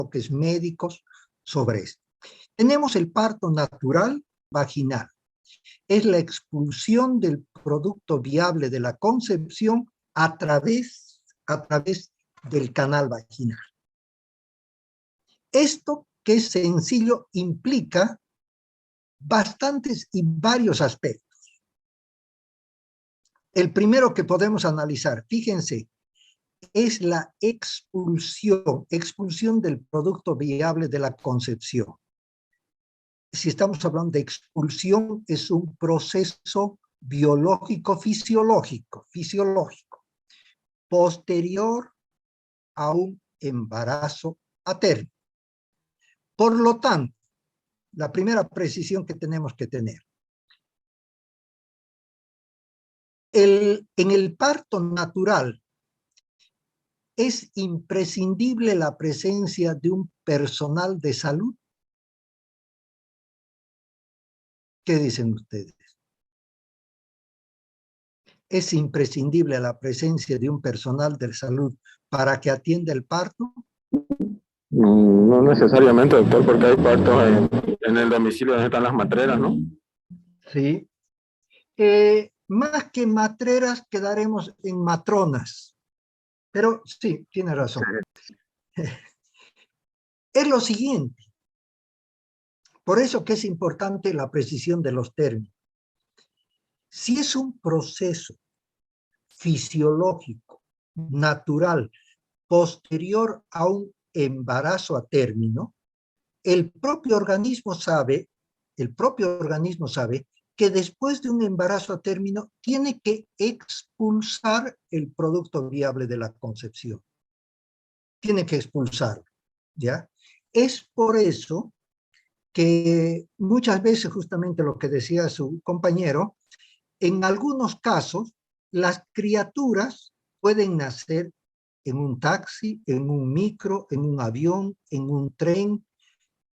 enfoques médicos sobre esto. Tenemos el parto natural vaginal. Es la expulsión del producto viable de la concepción a través del canal vaginal. Esto, que es sencillo, implica bastantes y varios aspectos. El primero que podemos analizar, fíjense, es la expulsión del producto viable de la concepción. Si estamos hablando de expulsión, es un proceso biológico fisiológico, posterior a un embarazo a término. Por lo tanto, la primera precisión que tenemos que tener, en el parto natural es imprescindible la presencia de un personal de salud. ¿Qué dicen ustedes? ¿Es imprescindible la presencia de un personal de salud para que atienda el parto? No necesariamente, doctor, porque hay partos en el domicilio donde están las matreras, ¿no? Sí. Más que matreras, quedaremos en matronas. Pero sí, tiene razón. Es lo siguiente. Por eso que es importante la precisión de los términos. Si es un proceso fisiológico, natural, posterior a un embarazo a término, el propio organismo sabe que después de un embarazo a término tiene que expulsar el producto viable de la concepción. Tiene que expulsarlo, ¿ya? Es por eso que muchas veces, justamente lo que decía su compañero, en algunos casos, las criaturas pueden nacer en un taxi, en un micro, en un avión, en un tren,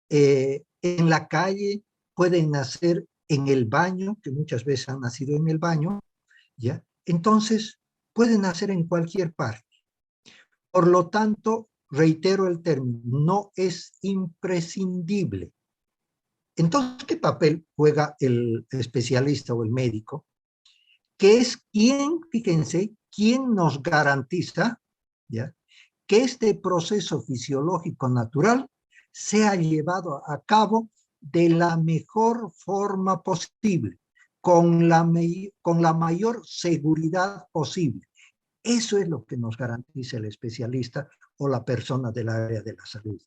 en la calle, pueden nacer en el baño, que muchas veces han nacido en el baño, ¿ya? Entonces, pueden nacer en cualquier parte. Por lo tanto, reitero el término, no es imprescindible. Entonces, ¿qué papel juega el especialista o el médico? Que es quien, fíjense, quien nos garantiza, ¿ya?, que este proceso fisiológico natural sea llevado a cabo de la mejor forma posible, con la mayor seguridad posible. Eso es lo que nos garantiza el especialista o la persona del área de la salud.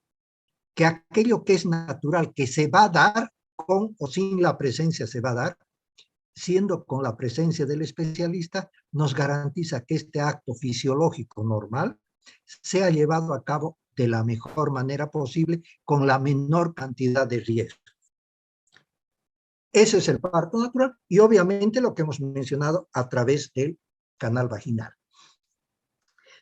Que aquello que es natural, que se va a dar, con o sin la presencia se va a dar, siendo con la presencia del especialista, nos garantiza que este acto fisiológico normal sea llevado a cabo de la mejor manera posible, con la menor cantidad de riesgo. Ese es el parto natural y obviamente lo que hemos mencionado a través del canal vaginal.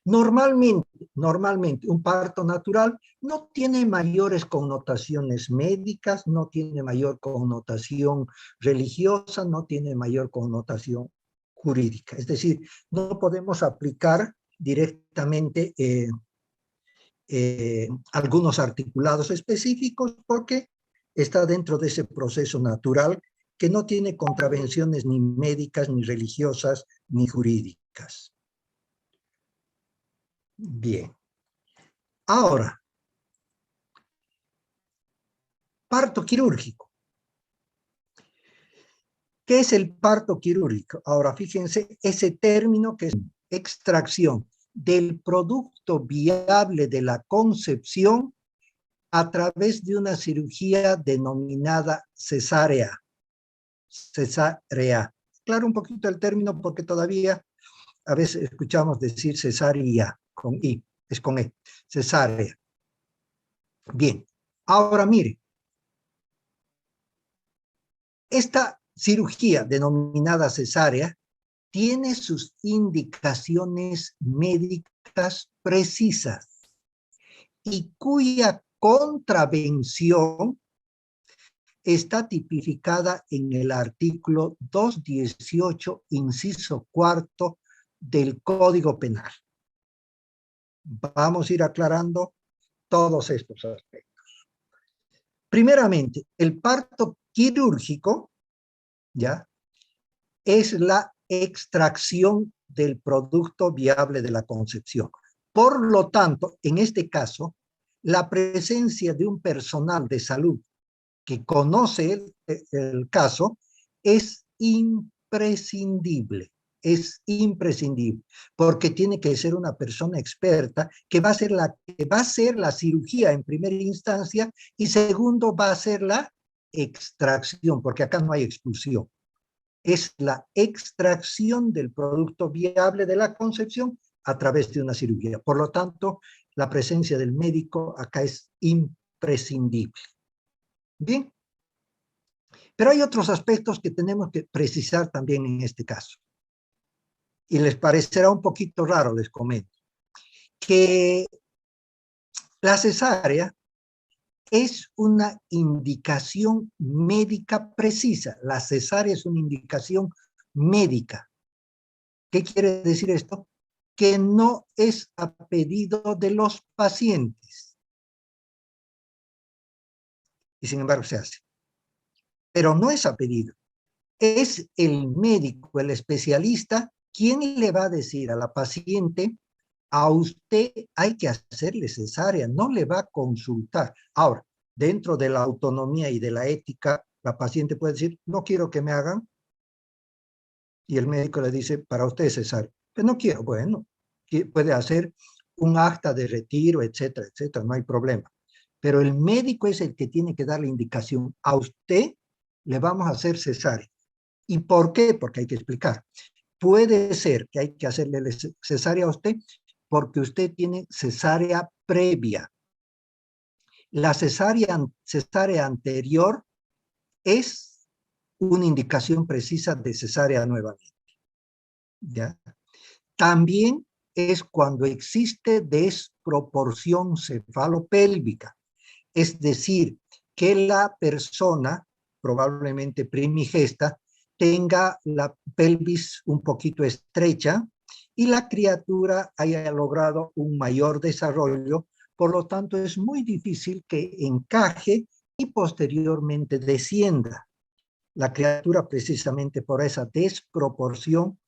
Normalmente un parto natural no tiene mayores connotaciones médicas, no tiene mayor connotación religiosa, no tiene mayor connotación jurídica. Es decir, no podemos aplicar directamente algunos articulados específicos porque está dentro de ese proceso natural que no tiene contravenciones ni médicas, ni religiosas, ni jurídicas. Bien. Ahora, parto quirúrgico. ¿Qué es el parto quirúrgico? Ahora, fíjense, ese término que es extracción del producto viable de la concepción a través de una cirugía denominada cesárea. Cesárea. Claro, un poquito el término porque todavía a veces escuchamos decir cesárea con I, es con E, cesárea. Bien, ahora mire, esta cirugía denominada cesárea tiene sus indicaciones médicas precisas y cuya contravención está tipificada en el artículo 218, inciso cuarto del Código Penal. Vamos a ir aclarando todos estos aspectos. Primeramente, el parto quirúrgico, ¿ya?, es la extracción del producto viable de la concepción. Por lo tanto, en este caso, la presencia de un personal de salud que conoce el caso es imprescindible. Es imprescindible, porque tiene que ser una persona experta que va a hacer la cirugía en primera instancia y segundo va a hacer la extracción, porque acá no hay expulsión. Es la extracción del producto viable de la concepción a través de una cirugía. Por lo tanto, la presencia del médico acá es imprescindible. Bien, pero hay otros aspectos que tenemos que precisar también en este caso. Y les parecerá un poquito raro, les comento, que la cesárea es una indicación médica precisa. La cesárea es una indicación médica. ¿Qué quiere decir esto? Que no es a pedido de los pacientes. Y sin embargo se hace. Pero no es a pedido. Es el médico, el especialista, quien le va a decir a la paciente: a usted hay que hacerle cesárea, no le va a consultar. Ahora, dentro de la autonomía y de la ética, la paciente puede decir: no quiero que me hagan. Y el médico le dice: para usted es cesárea. Pero no quiero. Bueno, puede hacer un acta de retiro, etcétera, etcétera, no hay problema. Pero el médico es el que tiene que dar la indicación: a usted le vamos a hacer cesárea. ¿Y por qué? Porque hay que explicar. Puede ser que hay que hacerle cesárea a usted porque usted tiene cesárea previa. La cesárea anterior es una indicación precisa de cesárea nuevamente, ¿ya? También es cuando existe desproporción cefalopélvica, es decir, que la persona, probablemente primigesta, tenga la pelvis un poquito estrecha y la criatura haya logrado un mayor desarrollo, por lo tanto es muy difícil que encaje y posteriormente descienda la criatura precisamente por esa desproporción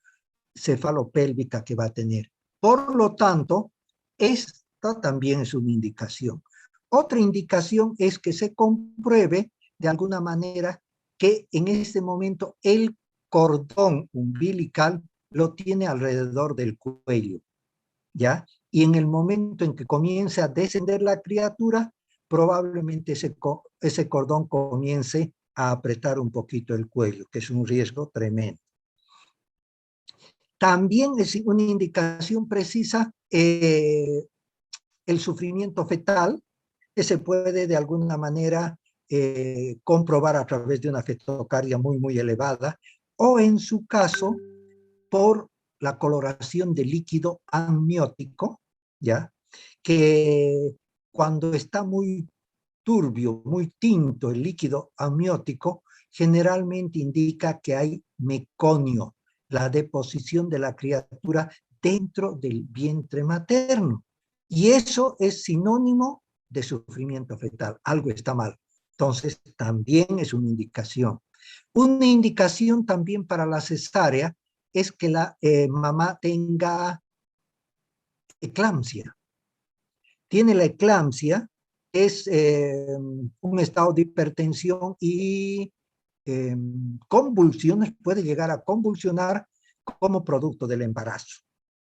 cefalopélvica que va a tener. Por lo tanto, esta también es una indicación. Otra indicación es que se compruebe de alguna manera que en este momento el cordón umbilical lo tiene alrededor del cuello, ¿ya? Y en el momento en que comience a descender la criatura, probablemente ese cordón comience a apretar un poquito el cuello, que es un riesgo tremendo. También es una indicación precisa el sufrimiento fetal, que se puede de alguna manera comprobar a través de una fetocardia muy, muy elevada, o en su caso, por la coloración de líquido amniótico, ¿ya? Que cuando está muy turbio, muy tinto el líquido amniótico, generalmente indica que hay meconio, la deposición de la criatura dentro del vientre materno. Y eso es sinónimo de sufrimiento fetal. Algo está mal. Entonces, también es una indicación. Una indicación también para la cesárea es que la mamá tenga eclampsia. Tiene la eclampsia, es un estado de hipertensión y convulsiones, puede llegar a convulsionar como producto del embarazo.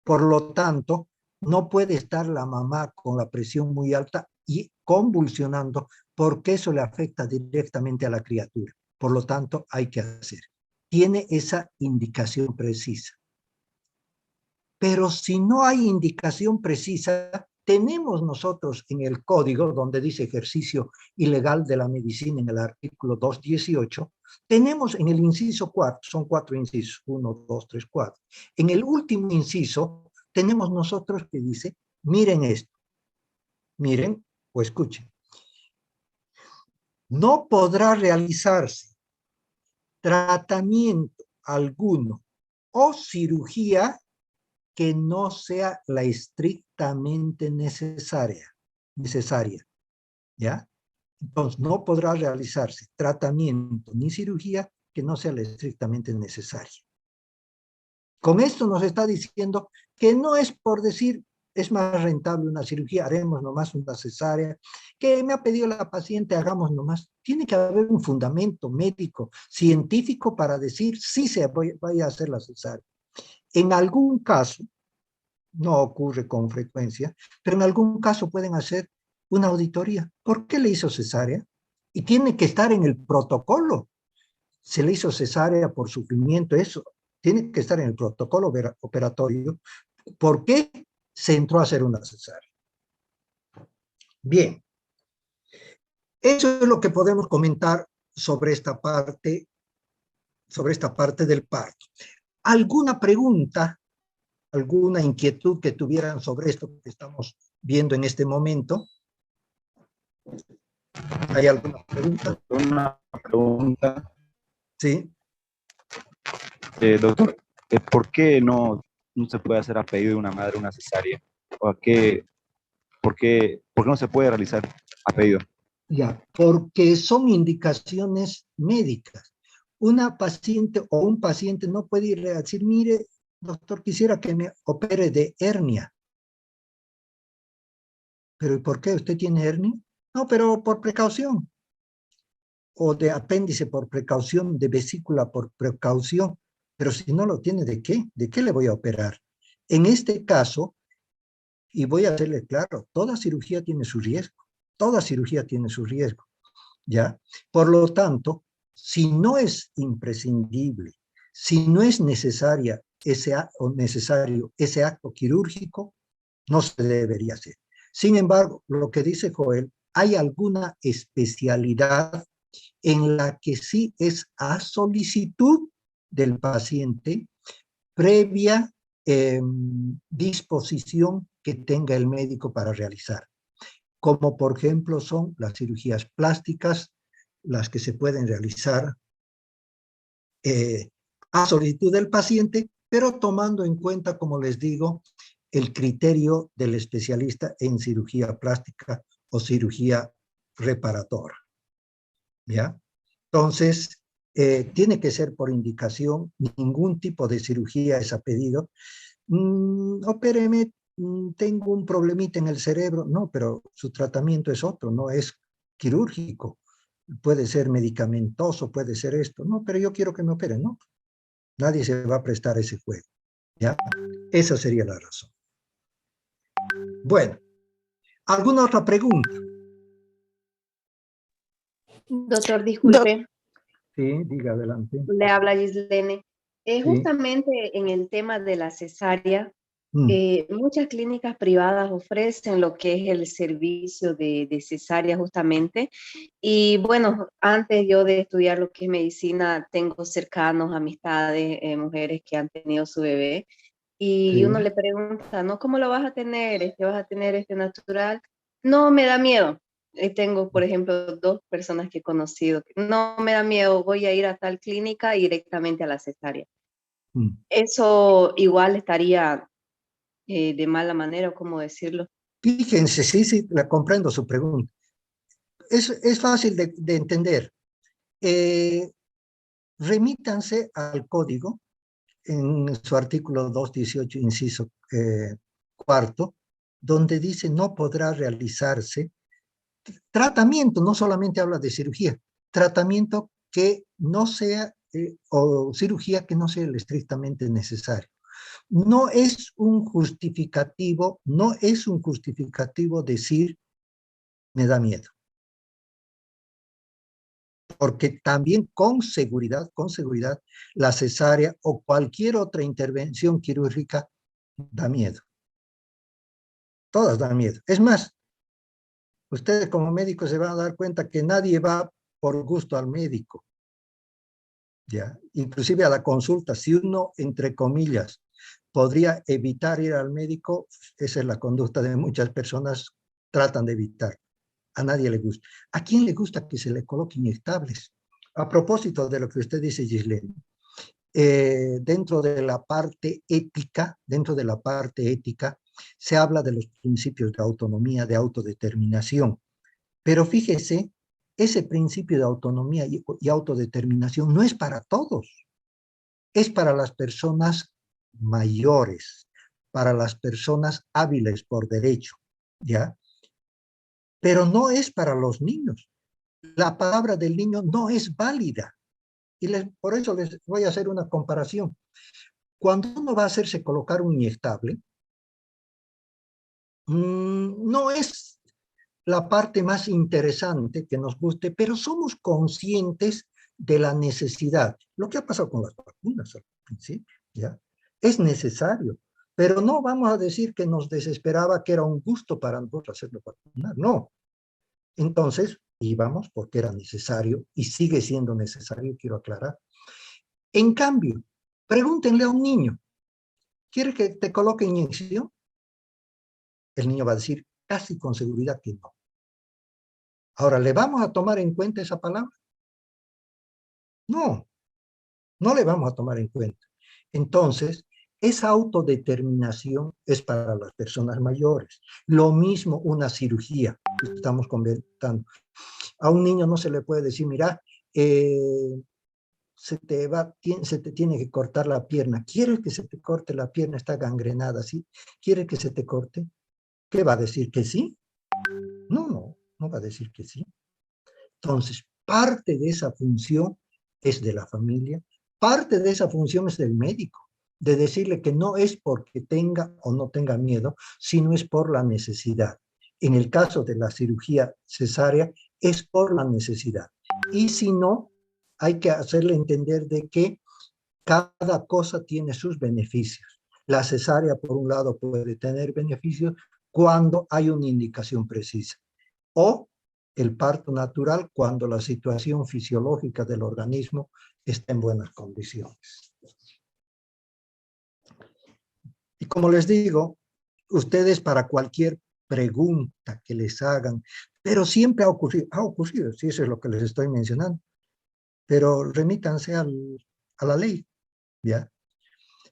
Por lo tanto, no puede estar la mamá con la presión muy alta y convulsionando, porque eso le afecta directamente a la criatura. Por lo tanto, hay que hacer. Tiene esa indicación precisa. Pero si no hay indicación precisa, tenemos nosotros en el código, donde dice ejercicio ilegal de la medicina en el artículo 218, tenemos en el inciso 4, son 4 incisos, 1, 2, 3, 4. En el último inciso tenemos nosotros que dice: miren esto, miren o escuchen. No podrá realizarse tratamiento alguno o cirugía que no sea la estrictamente necesaria. necesaria, ¿ya? Entonces, no podrá realizarse tratamiento ni cirugía que no sea la estrictamente necesaria. Con esto nos está diciendo que no es por decir, es más rentable una cirugía, haremos nomás una cesárea, que me ha pedido la paciente, hagamos nomás. Tiene que haber un fundamento médico, científico para decir sí se vaya a hacer la cesárea. En algún caso, no ocurre con frecuencia, pero en algún caso pueden hacer una auditoría. ¿Por qué le hizo cesárea? Y tiene que estar en el protocolo. Se le hizo cesárea por sufrimiento, eso tiene que estar en el protocolo operatorio. ¿Por qué se entró a hacer una cesárea? Bien, eso es lo que podemos comentar sobre esta parte del parto. ¿Alguna pregunta, alguna inquietud que tuvieran sobre esto que estamos viendo en este momento? ¿Hay alguna pregunta? Una pregunta, Sí. doctor, ¿por qué no se puede hacer a pedido de una madre una cesárea? ¿O por qué no se puede realizar a pedido? Ya, porque son indicaciones médicas. Una paciente o un paciente no puede ir a decir, mire, doctor, quisiera que me opere de hernia. ¿Pero y por qué usted tiene hernia? No, pero por precaución. O de apéndice por precaución, de vesícula por precaución. Pero si no lo tiene, ¿de qué? ¿De qué le voy a operar? En este caso, y voy a hacerle claro, toda cirugía tiene su riesgo. Toda cirugía tiene su riesgo. ¿Ya? Por lo tanto, si no es imprescindible, si no es necesario ese acto quirúrgico, no se debería hacer. Sin embargo, lo que dice Joel, hay alguna especialidad en la que sí es a solicitud del paciente previa disposición que tenga el médico para realizar, como por ejemplo son las cirugías plásticas, las que se pueden realizar a solicitud del paciente, pero tomando en cuenta, como les digo, el criterio del especialista en cirugía plástica o cirugía reparadora. ¿Ya? Entonces, tiene que ser por indicación, ningún tipo de cirugía es a pedido. Opéreme, tengo un problemita en el cerebro. No, pero su tratamiento es otro, no es quirúrgico. Puede ser medicamentoso, puede ser esto. No, pero yo quiero que me operen. No, nadie se va a prestar ese juego. ¿Ya? Esa sería la razón. Bueno, ¿alguna otra pregunta? Doctor, disculpe, Sí, diga adelante. le habla Gislene. Sí. Justamente en el tema de la cesárea, Mm, muchas clínicas privadas ofrecen lo que es el servicio de cesárea justamente. Y bueno, antes yo de estudiar lo que es medicina, tengo cercanos, amistades, mujeres que han tenido su bebé. Y sí. uno le pregunta, ¿no? ¿Cómo lo vas a tener? ¿Vas a tener natural? No, me da miedo. Tengo, por ejemplo, 2 personas que he conocido. No me da miedo, voy a ir a tal clínica y directamente a la cesárea. Mm. Eso igual estaría de mala manera, o cómo decirlo. Fíjense, sí, sí, la comprendo su pregunta. Es fácil de entender. Eh, Remítanse al código en su artículo 218, inciso cuarto, donde dice no podrá realizarse tratamiento, no solamente habla de cirugía, tratamiento que no sea, o cirugía que no sea el estrictamente necesario. No es un justificativo, no es un justificativo decir me da miedo. Porque también con seguridad, la cesárea o cualquier otra intervención quirúrgica da miedo. Todas dan miedo. Es más, ustedes como médicos se van a dar cuenta que nadie va por gusto al médico. ¿Ya? Inclusive a la consulta, si uno, entre comillas, podría evitar ir al médico, esa es la conducta de muchas personas, tratan de evitar. A nadie le gusta. ¿A quién le gusta que se le coloquen inyectables? A propósito de lo que usted dice, Gislene, dentro de la parte ética, Se habla de los principios de autonomía, de autodeterminación. Pero fíjese, ese principio de autonomía y autodeterminación no es para todos. Es para las personas mayores, para las personas hábiles por derecho, ¿ya? Pero no es para los niños. La palabra del niño no es válida. Y por eso les voy a hacer una comparación. Cuando uno va a hacerse colocar un inyectable, no es la parte más interesante que nos guste, pero somos conscientes de la necesidad. Lo que ha pasado con las vacunas al principio, ¿ya? Es necesario, pero no vamos a decir que nos desesperaba, que era un gusto para nosotros hacerlo vacunar, no. Entonces, íbamos porque era necesario y sigue siendo necesario, quiero aclarar. En cambio, pregúntenle a un niño, ¿quiere que te coloque inyección? El niño va a decir casi con seguridad que no. Ahora, ¿le vamos a tomar en cuenta esa palabra? No, no le vamos a tomar en cuenta. Entonces, esa autodeterminación es para las personas mayores. Lo mismo una cirugía, que estamos comentando. A un niño no se le puede decir, mira, se te tiene que cortar la pierna. ¿Quieres que se te corte la pierna? Está gangrenada, ¿sí? ¿Quieres que se te corte? ¿Qué va a decir? ¿Que sí? No va a decir que sí. Entonces, parte de esa función es de la familia, parte de esa función es del médico, de decirle que no es porque tenga o no tenga miedo, sino es por la necesidad. En el caso de la cirugía cesárea, es por la necesidad. Y si no, hay que hacerle entender de que cada cosa tiene sus beneficios. La cesárea, por un lado, puede tener beneficios cuando hay una indicación precisa. O el parto natural cuando la situación fisiológica del organismo está en buenas condiciones. Y como les digo, ustedes para cualquier pregunta que les hagan, pero siempre ha ocurrido, si eso es lo que les estoy mencionando, pero remítanse a la ley, ¿ya?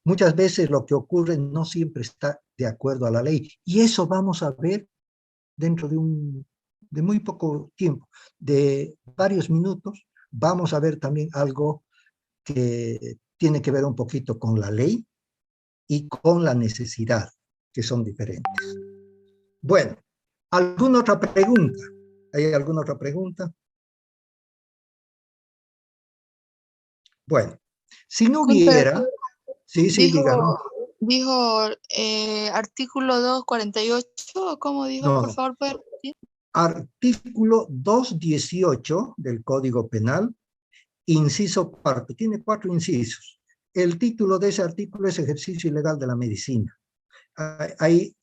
Muchas veces lo que ocurre no siempre está de acuerdo a la ley, y eso vamos a ver dentro de muy poco tiempo, de varios minutos, vamos a ver también algo que tiene que ver un poquito con la ley y con la necesidad, que son diferentes. Bueno, ¿alguna otra pregunta? ¿Hay alguna otra pregunta? Bueno, si no hubiera... Sí, dígame. Dijo artículo 248, ¿cómo dijo? No, por favor, ¿puede repetir? Artículo 218 del Código Penal, inciso cuarto, tiene 4 incisos. El título de ese artículo es ejercicio ilegal de la medicina. Ahí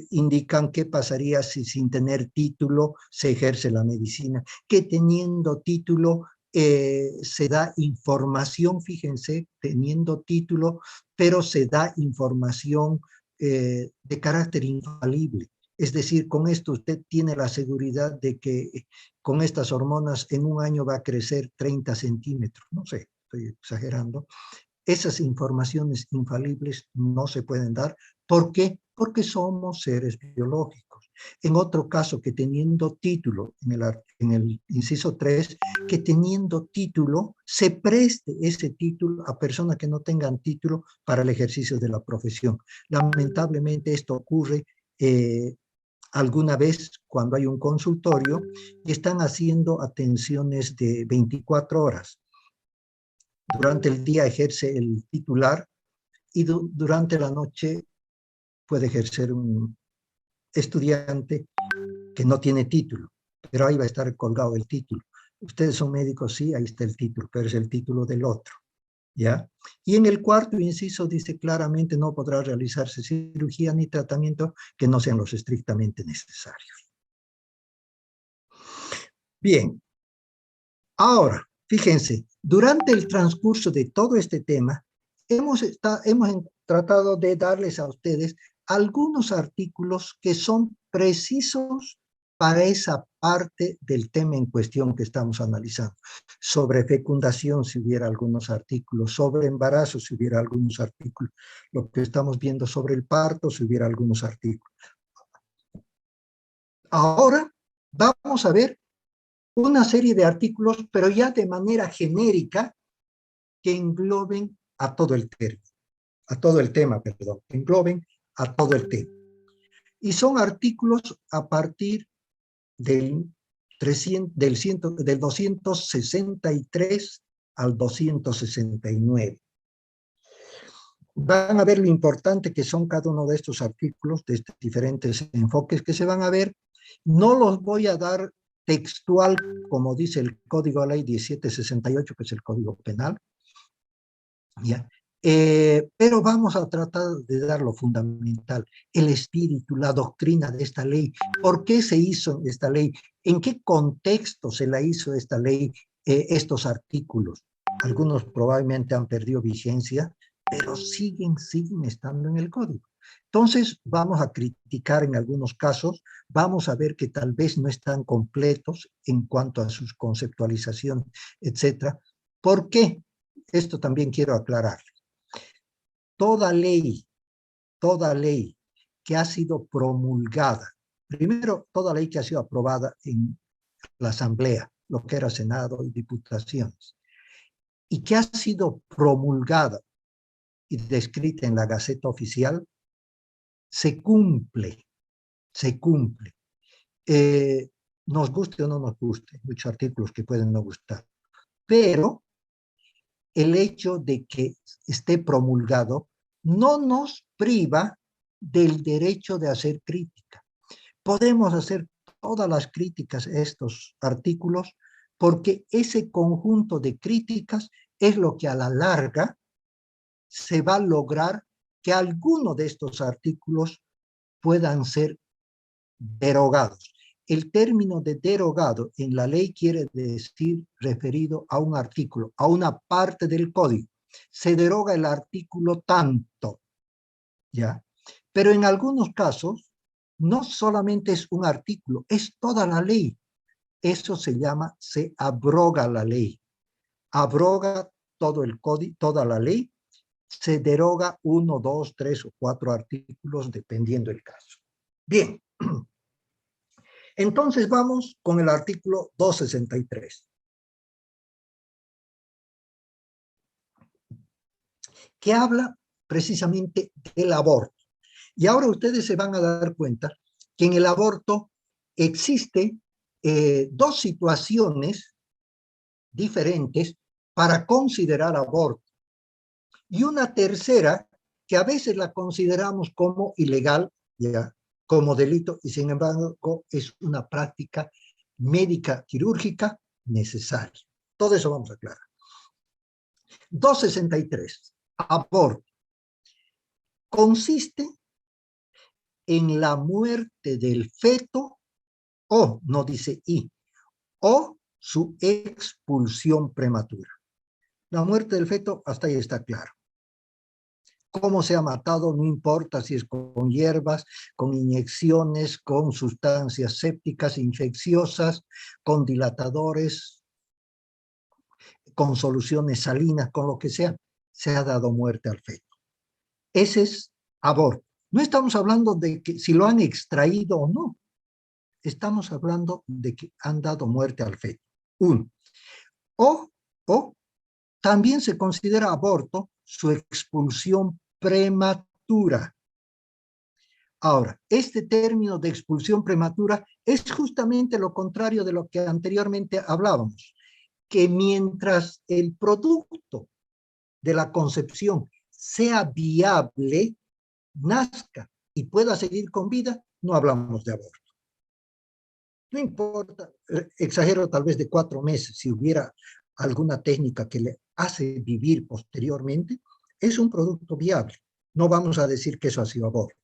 indican qué pasaría si sin tener título se ejerce la medicina, que teniendo título se da información, fíjense, teniendo título, pero se da información de carácter infalible. Es decir, con esto usted tiene la seguridad de que con estas hormonas en un año va a crecer 30 centímetros. No sé, estoy exagerando. Esas informaciones infalibles no se pueden dar. ¿Por qué? Porque somos seres biológicos. En otro caso, que teniendo título, en el inciso 3, que teniendo título, se preste ese título a personas que no tengan título para el ejercicio de la profesión. Lamentablemente esto ocurre alguna vez cuando hay un consultorio y están haciendo atenciones de 24 horas. Durante el día ejerce el titular y durante la noche puede ejercer un estudiante que no tiene título, pero ahí va a estar colgado el título. Ustedes son médicos, sí, ahí está el título, pero es el título del otro, ¿ya? Y en el cuarto inciso dice claramente no podrá realizarse cirugía ni tratamiento que no sean los estrictamente necesarios. Bien, ahora, fíjense, durante el transcurso de todo este tema, hemos tratado de darles a ustedes algunos artículos que son precisos para esa parte del tema en cuestión que estamos analizando. Sobre fecundación, si hubiera algunos artículos, sobre embarazo, si hubiera algunos artículos, lo que estamos viendo sobre el parto, si hubiera algunos artículos. Ahora vamos a ver una serie de artículos, pero ya de manera genérica, que engloben a todo el tema, que engloben a todo el tema. Y son artículos a partir del 263 al 269. Van a ver lo importante que son cada uno de estos artículos, de estos diferentes enfoques que se van a ver. No los voy a dar textual, como dice el Código de Ley 1768, que es el Código Penal, ¿ya? Pero vamos a tratar de dar lo fundamental, el espíritu, la doctrina de esta ley, por qué se hizo esta ley, en qué contexto se la hizo esta ley, estos artículos. Algunos probablemente han perdido vigencia, pero siguen estando en el código. Entonces vamos a criticar en algunos casos, vamos a ver que tal vez no están completos en cuanto a sus conceptualizaciones, etcétera. ¿Por qué? Esto también quiero aclarar. Toda ley que ha sido promulgada, primero, toda ley que ha sido aprobada en la Asamblea, lo que era Senado y Diputaciones, y que ha sido promulgada y descrita en la Gaceta Oficial, se cumple. Nos guste o no nos guste, muchos artículos que pueden no gustar, pero el hecho de que esté promulgado no nos priva del derecho de hacer crítica. Podemos hacer todas las críticas a estos artículos porque ese conjunto de críticas es lo que a la larga se va a lograr que alguno de estos artículos puedan ser derogados. El término de derogado en la ley quiere decir referido a un artículo, a una parte del código. Se deroga el artículo tanto, ¿ya? Pero en algunos casos, no solamente es un artículo, es toda la ley. Eso se llama, se abroga la ley. Abroga todo el código, toda la ley. Se deroga 1, 2, 3 o 4 artículos, dependiendo del caso. Bien. Entonces vamos con el artículo 263, que habla precisamente del aborto. Y ahora ustedes se van a dar cuenta que en el aborto existen dos situaciones diferentes para considerar aborto. Y una tercera que a veces la consideramos como ilegal, ya, como delito, y sin embargo es una práctica médica quirúrgica necesaria. Todo eso vamos a aclarar. 263. Aborto. Consiste en la muerte del feto, o, no dice y, o su expulsión prematura. La muerte del feto, hasta ahí está claro. Cómo se ha matado, no importa si es con hierbas, con inyecciones, con sustancias sépticas, infecciosas, con dilatadores, con soluciones salinas, con lo que sea, se ha dado muerte al feto. Ese es aborto. No estamos hablando de que si lo han extraído o no. Estamos hablando de que han dado muerte al feto. Uno. O también se considera aborto su expulsión prematura. Ahora, este término de expulsión prematura es justamente lo contrario de lo que anteriormente hablábamos, que mientras el producto de la concepción sea viable, nazca y pueda seguir con vida, no hablamos de aborto. No importa, exagero tal vez de 4 meses, si hubiera alguna técnica que le hace vivir posteriormente, es un producto viable. No vamos a decir que eso ha sido aborto,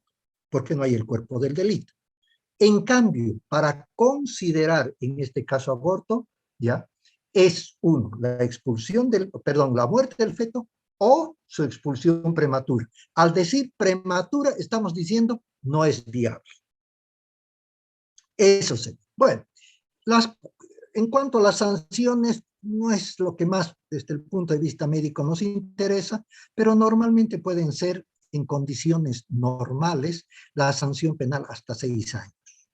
porque no hay el cuerpo del delito. En cambio, para considerar en este caso aborto, ya, es uno, la muerte del feto o su expulsión prematura. Al decir prematura, estamos diciendo no es viable. Eso sí. Bueno, en cuanto a las sanciones, no es lo que más desde el punto de vista médico nos interesa, pero normalmente pueden ser en condiciones normales la sanción penal hasta 6 años,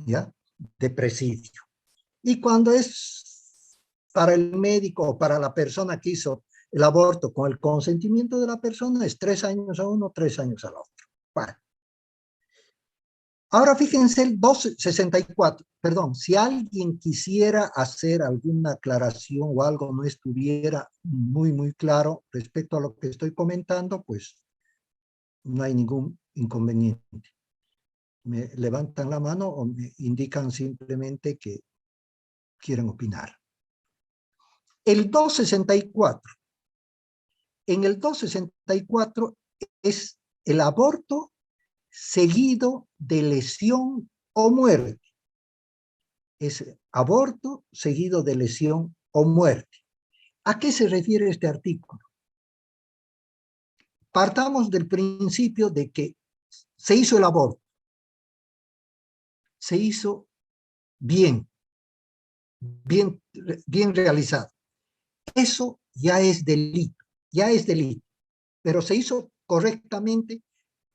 ¿ya? De presidio. Y cuando es para el médico o para la persona que hizo el aborto con el consentimiento de la persona, es 3 años a uno, 3 años al otro. Bueno. Ahora fíjense el 264, perdón, si alguien quisiera hacer alguna aclaración o algo no estuviera muy claro respecto a lo que estoy comentando, pues no hay ningún inconveniente. Me levantan la mano o me indican simplemente que quieren opinar. El 264. En el 264 es el aborto seguido de lesión o muerte. Es aborto seguido de lesión o muerte. ¿A qué se refiere este artículo? Partamos del principio de que se hizo el aborto. Se hizo bien realizado. Eso ya es delito, pero se hizo correctamente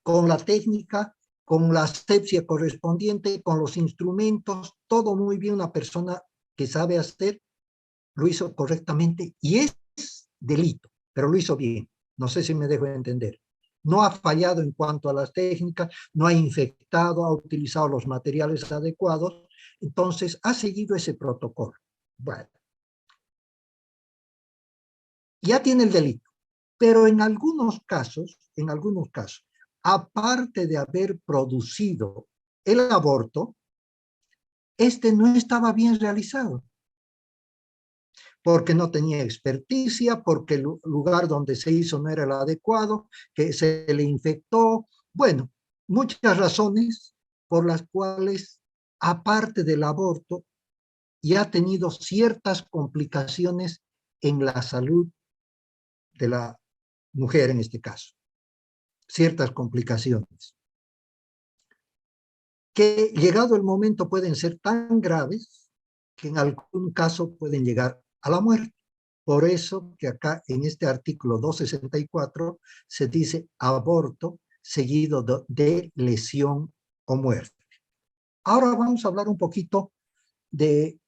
con la técnica, con la asepsia correspondiente, con los instrumentos, todo muy bien. Una persona que sabe hacer lo hizo correctamente y es delito, pero lo hizo bien. No sé si me dejo entender. No ha fallado en cuanto a las técnicas, no ha infectado, ha utilizado los materiales adecuados, entonces ha seguido ese protocolo. Bueno, ya tiene el delito, pero en algunos casos, aparte de haber producido el aborto, este no estaba bien realizado, porque no tenía experticia, porque el lugar donde se hizo no era el adecuado, que se le infectó. Bueno, muchas razones por las cuales, aparte del aborto, ya ha tenido ciertas complicaciones en la salud de la mujer en este caso. Ciertas complicaciones. Que llegado el momento pueden ser tan graves que en algún caso pueden llegar a la muerte. Por eso que acá en este artículo 264 se dice aborto seguido de lesión o muerte. Ahora vamos a hablar un poquito de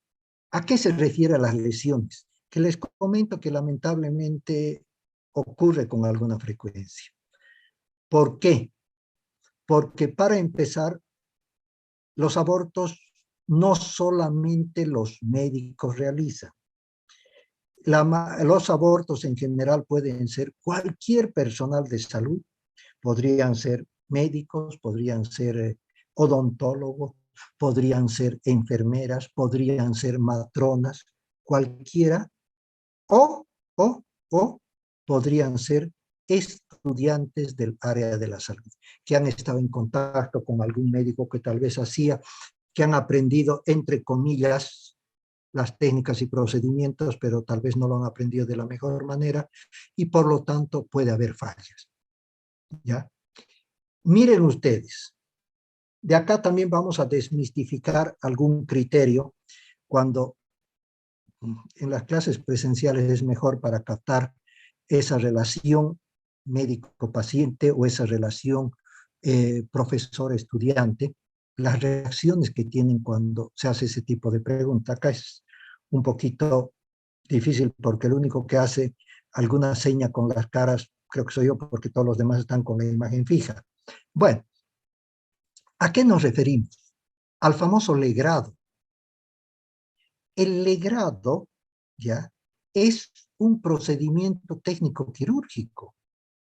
a qué se refiere a las lesiones, que les comento que lamentablemente ocurre con alguna frecuencia. ¿Por qué? Porque para empezar, los abortos no solamente los médicos realizan. Los abortos en general pueden ser cualquier personal de salud, podrían ser médicos, podrían ser odontólogos, podrían ser enfermeras, podrían ser matronas, cualquiera, o podrían ser estudiantes del área de la salud, que han estado en contacto con algún médico que tal vez que han aprendido, entre comillas, las técnicas y procedimientos, pero tal vez no lo han aprendido de la mejor manera y por lo tanto puede haber fallas. ¿Ya? Miren ustedes, de acá también vamos a desmistificar algún criterio cuando en las clases presenciales es mejor para captar esa relación médico-paciente o esa relación profesor-estudiante, las reacciones que tienen cuando se hace ese tipo de pregunta. Acá es un poquito difícil porque el único que hace alguna seña con las caras creo que soy yo, porque todos los demás están con la imagen fija. Bueno, ¿a qué nos referimos? Al famoso legrado. El legrado, ¿ya?, es un procedimiento técnico quirúrgico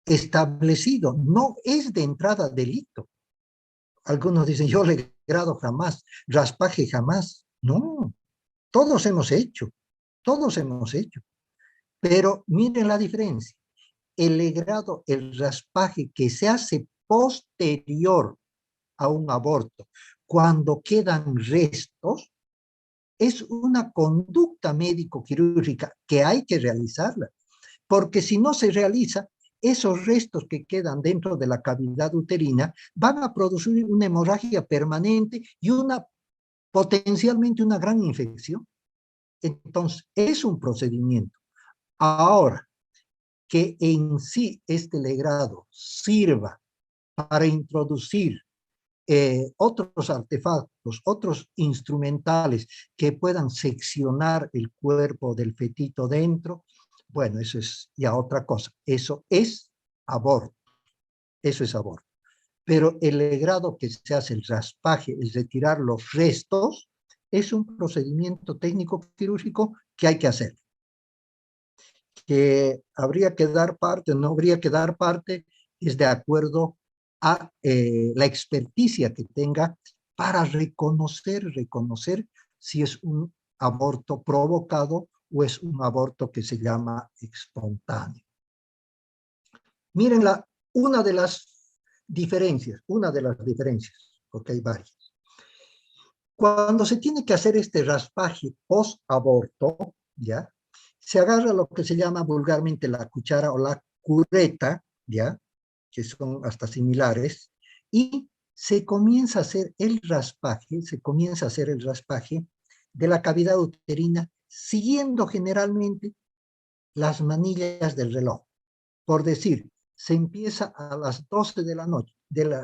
establecido, no es de entrada delito. Algunos dicen, yo legrado jamás, raspaje jamás. No, todos hemos hecho. Pero miren la diferencia. El legrado, el raspaje que se hace posterior a un aborto, cuando quedan restos, es una conducta médico-quirúrgica que hay que realizarla, porque si no se realiza, esos restos que quedan dentro de la cavidad uterina van a producir una hemorragia permanente y una potencialmente una gran infección. Entonces, es un procedimiento. Ahora, que en sí este legrado sirva para introducir otros artefactos, otros instrumentales que puedan seccionar el cuerpo del fetito dentro, bueno, eso es ya otra cosa. Eso es aborto. Eso es aborto. Pero el legrado que se hace, el raspaje, el retirar los restos, es un procedimiento técnico quirúrgico que hay que hacer. Que habría que dar parte, no habría que dar parte, es de acuerdo a la experticia que tenga para reconocer si es un aborto provocado o es un aborto que se llama espontáneo. Miren una de las diferencias, porque hay varias. Cuando se tiene que hacer este raspaje post-aborto, ¿ya? Se agarra lo que se llama vulgarmente la cuchara o la cureta, ¿ya? Que son hasta similares, y se comienza a hacer el raspaje, de la cavidad uterina, siguiendo generalmente las manillas del reloj. Por decir, se empieza a las 12 de la noche,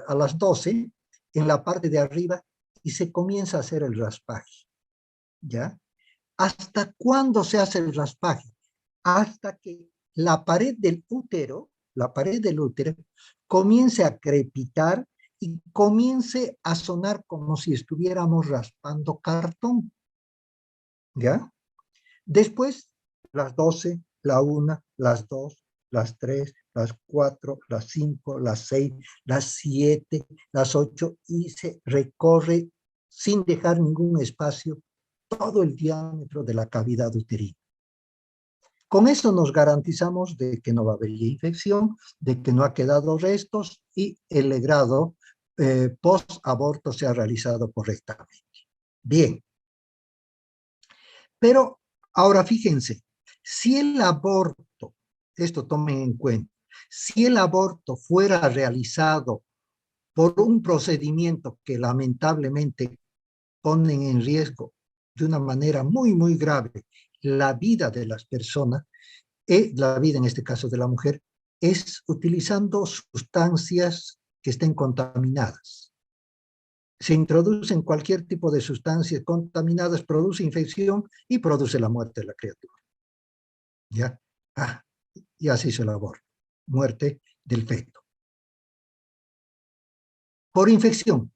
a las 12 en la parte de arriba, y se comienza a hacer el raspaje, ¿ya? ¿Hasta cuándo se hace el raspaje? Hasta que la pared del útero comience a crepitar y comience a sonar como si estuviéramos raspando cartón, ¿ya? Después, las 12, la 1, las 2, las 3, las 4, las 5, las 6, las 7, las 8, y se recorre sin dejar ningún espacio todo el diámetro de la cavidad uterina. Con eso nos garantizamos de que no va a haber infección, de que no ha quedado restos y el legrado post-aborto se ha realizado correctamente. Bien. Pero ahora fíjense, si el aborto, esto tomen en cuenta, si el aborto fuera realizado por un procedimiento que lamentablemente ponen en riesgo de una manera muy, muy grave la vida de las personas, la vida en este caso de la mujer, es utilizando sustancias que estén contaminadas. Se introducen cualquier tipo de sustancias contaminadas, produce infección y produce la muerte de la criatura. ¿Ya? Ya se hizo el aborto. Muerte del feto. Por infección.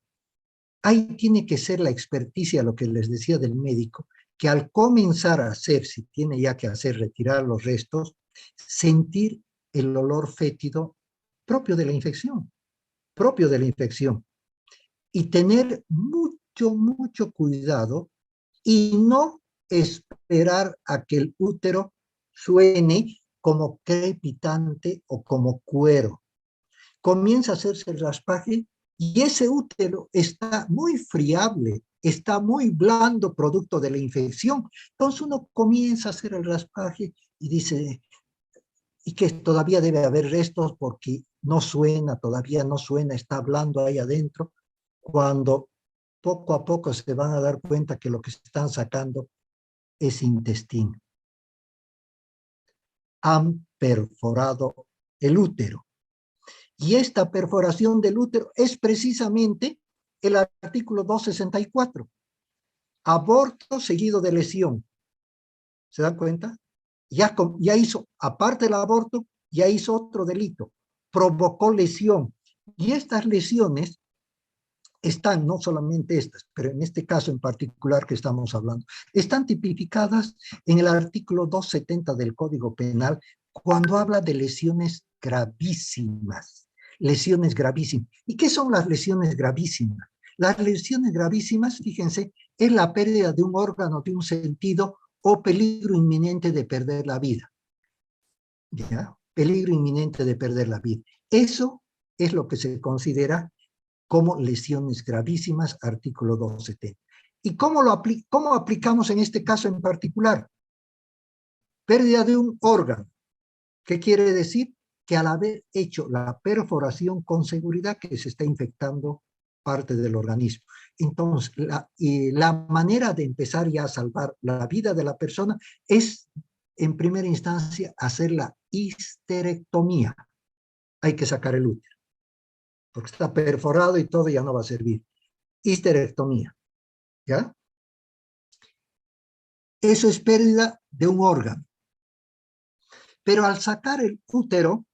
Ahí tiene que ser la experticia, lo que les decía del médico, que al comenzar a hacer, si tiene ya que hacer, retirar los restos, sentir el olor fétido propio de la infección. Y tener mucho cuidado y no esperar a que el útero suene como crepitante o como cuero. Comienza a hacerse el raspaje y ese útero está muy friable, está muy blando producto de la infección. Entonces uno comienza a hacer el raspaje y dice, y que todavía debe haber restos porque no suena, todavía no suena, está blando ahí adentro, cuando poco a poco se van a dar cuenta que lo que se están sacando es intestino. Han perforado el útero. Y esta perforación del útero es precisamente el artículo 264. Aborto seguido de lesión. ¿Se dan cuenta? Ya hizo, aparte del aborto, ya hizo otro delito. Provocó lesión. Y estas lesiones están, no solamente estas, pero en este caso en particular que estamos hablando, están tipificadas en el artículo 270 del Código Penal cuando habla de lesiones gravísimas. Lesiones gravísimas. ¿Y qué son las lesiones gravísimas? Las lesiones gravísimas, fíjense, es la pérdida de un órgano, de un sentido o peligro inminente de perder la vida. ¿Ya? Peligro inminente de perder la vida. Eso es lo que se considera como lesiones gravísimas, artículo 270. ¿Y cómo aplicamos en este caso en particular? Pérdida de un órgano. ¿Qué quiere decir? Que al haber hecho la perforación con seguridad que se está infectando parte del organismo. Entonces, la manera de empezar ya a salvar la vida de la persona es, en primera instancia, hacer la histerectomía. Hay que sacar el útero, porque está perforado y todo ya no va a servir. Histerectomía, ¿ya? Eso es pérdida de un órgano. Pero al sacar el útero,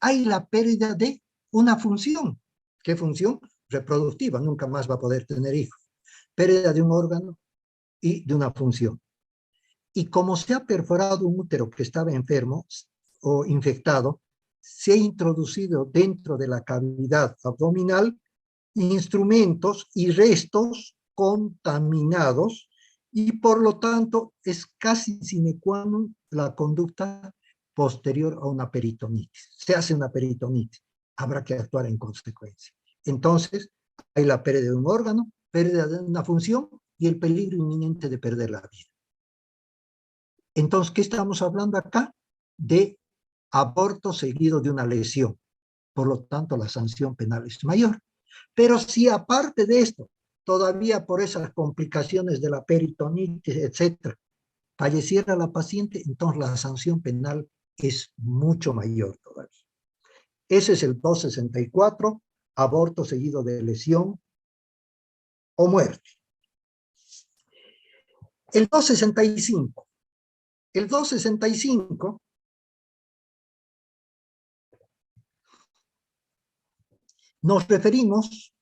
hay la pérdida de una función. ¿Qué función? Reproductiva, nunca más va a poder tener hijos. Pérdida de un órgano y de una función. Y como se ha perforado un útero que estaba enfermo o infectado, se ha introducido dentro de la cavidad abdominal instrumentos y restos contaminados y por lo tanto es casi sine qua non la conducta posterior a una peritonitis. Se hace una peritonitis, habrá que actuar en consecuencia. Entonces, hay la pérdida de un órgano, pérdida de una función y el peligro inminente de perder la vida. Entonces, ¿qué estamos hablando acá? De aborto seguido de una lesión. Por lo tanto, la sanción penal es mayor. Pero si aparte de esto, todavía por esas complicaciones de la peritonitis, etcétera, falleciera la paciente, entonces la sanción penal es mucho mayor todavía. Ese es el 264, aborto seguido de lesión o muerte. El 265. El 265 nos referimos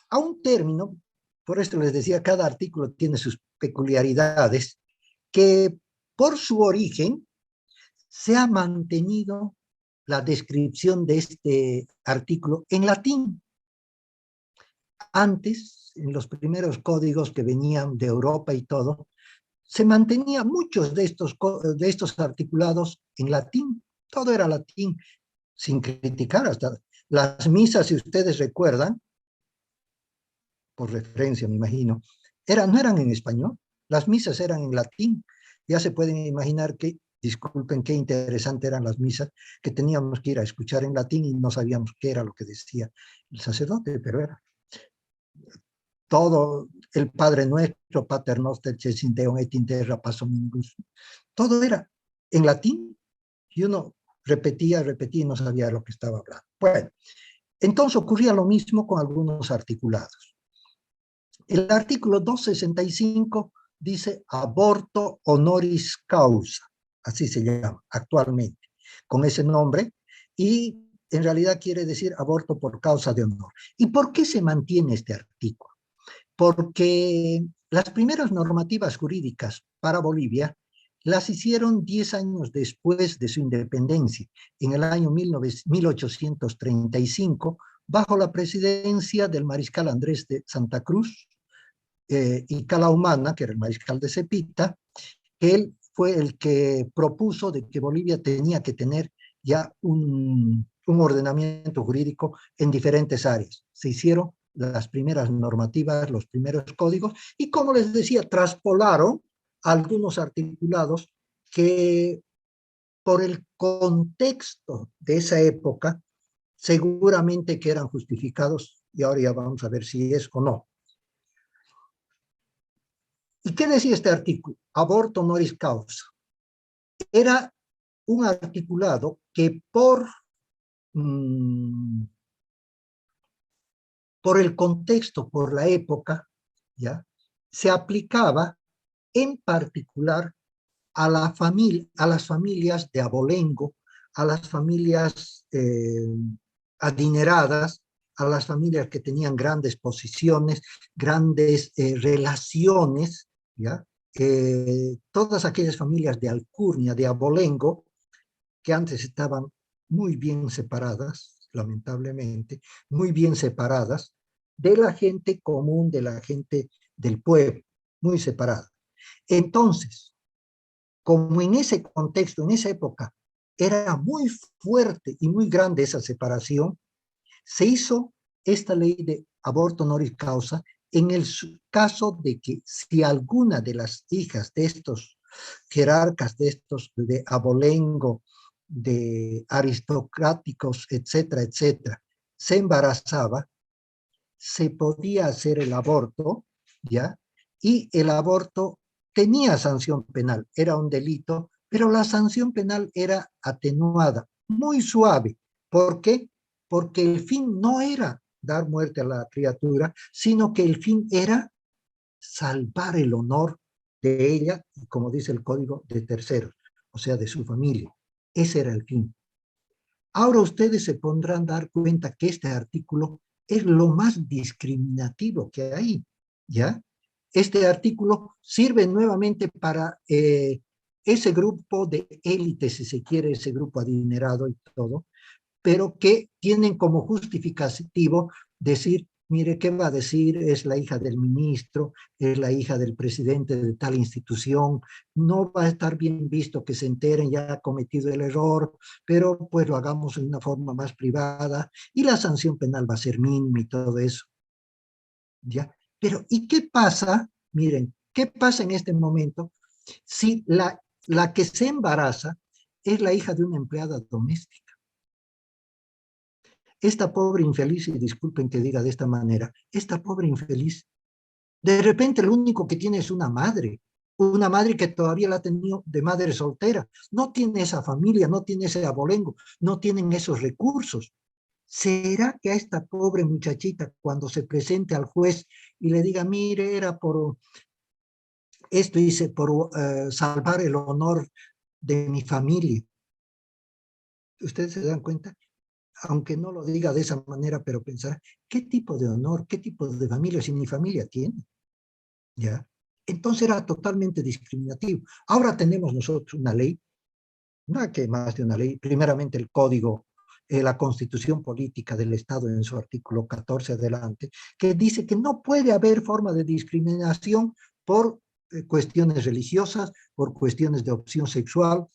a un término, por esto les decía, cada artículo tiene sus peculiaridades, que por su origen se ha mantenido la descripción de este artículo en latín. Antes, en los primeros códigos que venían de Europa y todo, se mantenía muchos de estos articulados en latín. Todo era latín, sin criticar. Hasta las misas, si ustedes recuerdan, por referencia me imagino, no eran en español, las misas eran en latín. Ya se pueden imaginar que, disculpen, qué interesante eran las misas, que teníamos que ir a escuchar en latín y no sabíamos qué era lo que decía el sacerdote, pero era todo, el Padre Nuestro, Pater Noster, Cesin Deum et in terra passum minibus, todo era en latín, y uno repetía y no sabía lo que estaba hablando. Bueno, entonces ocurría lo mismo con algunos articulados. El artículo 265 dice aborto honoris causa, así se llama actualmente, con ese nombre, y en realidad quiere decir aborto por causa de honor. ¿Y por qué se mantiene este artículo? Porque las primeras normativas jurídicas para Bolivia las hicieron 10 años después de su independencia, en el año 1835, bajo la presidencia del mariscal Andrés de Santa Cruz y Calahumana, que era el mariscal de Cepita. Él fue el que propuso de que Bolivia tenía que tener ya un ordenamiento jurídico en diferentes áreas. Se hicieron las primeras normativas, los primeros códigos, y como les decía, traspolaron algunos articulados que por el contexto de esa época seguramente que eran justificados, y ahora ya vamos a ver si es o no. ¿Y qué decía este artículo? Aborto honoris causa. Era un articulado que por el contexto, por la época, ¿ya?, se aplicaba en particular a las familias de abolengo, a las familias adineradas, a las familias que tenían grandes posiciones, grandes relaciones, ¿ya? Todas aquellas familias de alcurnia, de abolengo, que antes estaban muy bien separadas, lamentablemente, muy bien separadas de la gente común, de la gente del pueblo, muy separada. Entonces, como en ese contexto, en esa época, era muy fuerte y muy grande esa separación, se hizo esta ley de aborto honoris causa en el caso de que si alguna de las hijas de estos jerarcas, de abolengo, de aristocráticos, etcétera, etcétera, se embarazaba, se podía hacer el aborto, ¿ya? Y el aborto tenía sanción penal, era un delito, pero la sanción penal era atenuada, muy suave. ¿Por qué? Porque el fin no era dar muerte a la criatura, sino que el fin era salvar el honor de ella, y como dice el código, de terceros, o sea, de su familia. Ese era el fin. Ahora ustedes se pondrán a dar cuenta que este artículo es lo más discriminativo que hay, ¿ya? Este artículo sirve nuevamente para ese grupo de élite, si se quiere, ese grupo adinerado y todo, pero que tienen como justificativo decir, mire, ¿qué va a decir? Es la hija del ministro, es la hija del presidente de tal institución, no va a estar bien visto que se enteren, ya ha cometido el error, pero pues lo hagamos de una forma más privada y la sanción penal va a ser mínima y todo eso, ¿ya? Pero, ¿y qué pasa? Miren, ¿qué pasa en este momento si la que se embaraza es la hija de una empleada doméstica? Esta pobre infeliz, y disculpen que diga de esta manera, esta pobre infeliz, de repente lo único que tiene es una madre que todavía la ha tenido de madre soltera, no tiene esa familia, no tiene ese abolengo, no tienen esos recursos. ¿Será que a esta pobre muchachita, cuando se presente al juez y le diga, mire, era por esto, hice por salvar el honor de mi familia? ¿Ustedes se dan cuenta? Aunque no lo diga de esa manera, pero pensar, ¿qué tipo de honor, qué tipo de familia, si ni familia tiene? ¿Ya? Entonces era totalmente discriminativo. Ahora tenemos nosotros una ley, no que más de una ley, primeramente el código, la constitución política del Estado en su artículo 14 adelante, que dice que no puede haber forma de discriminación por cuestiones religiosas, por cuestiones de opción sexual,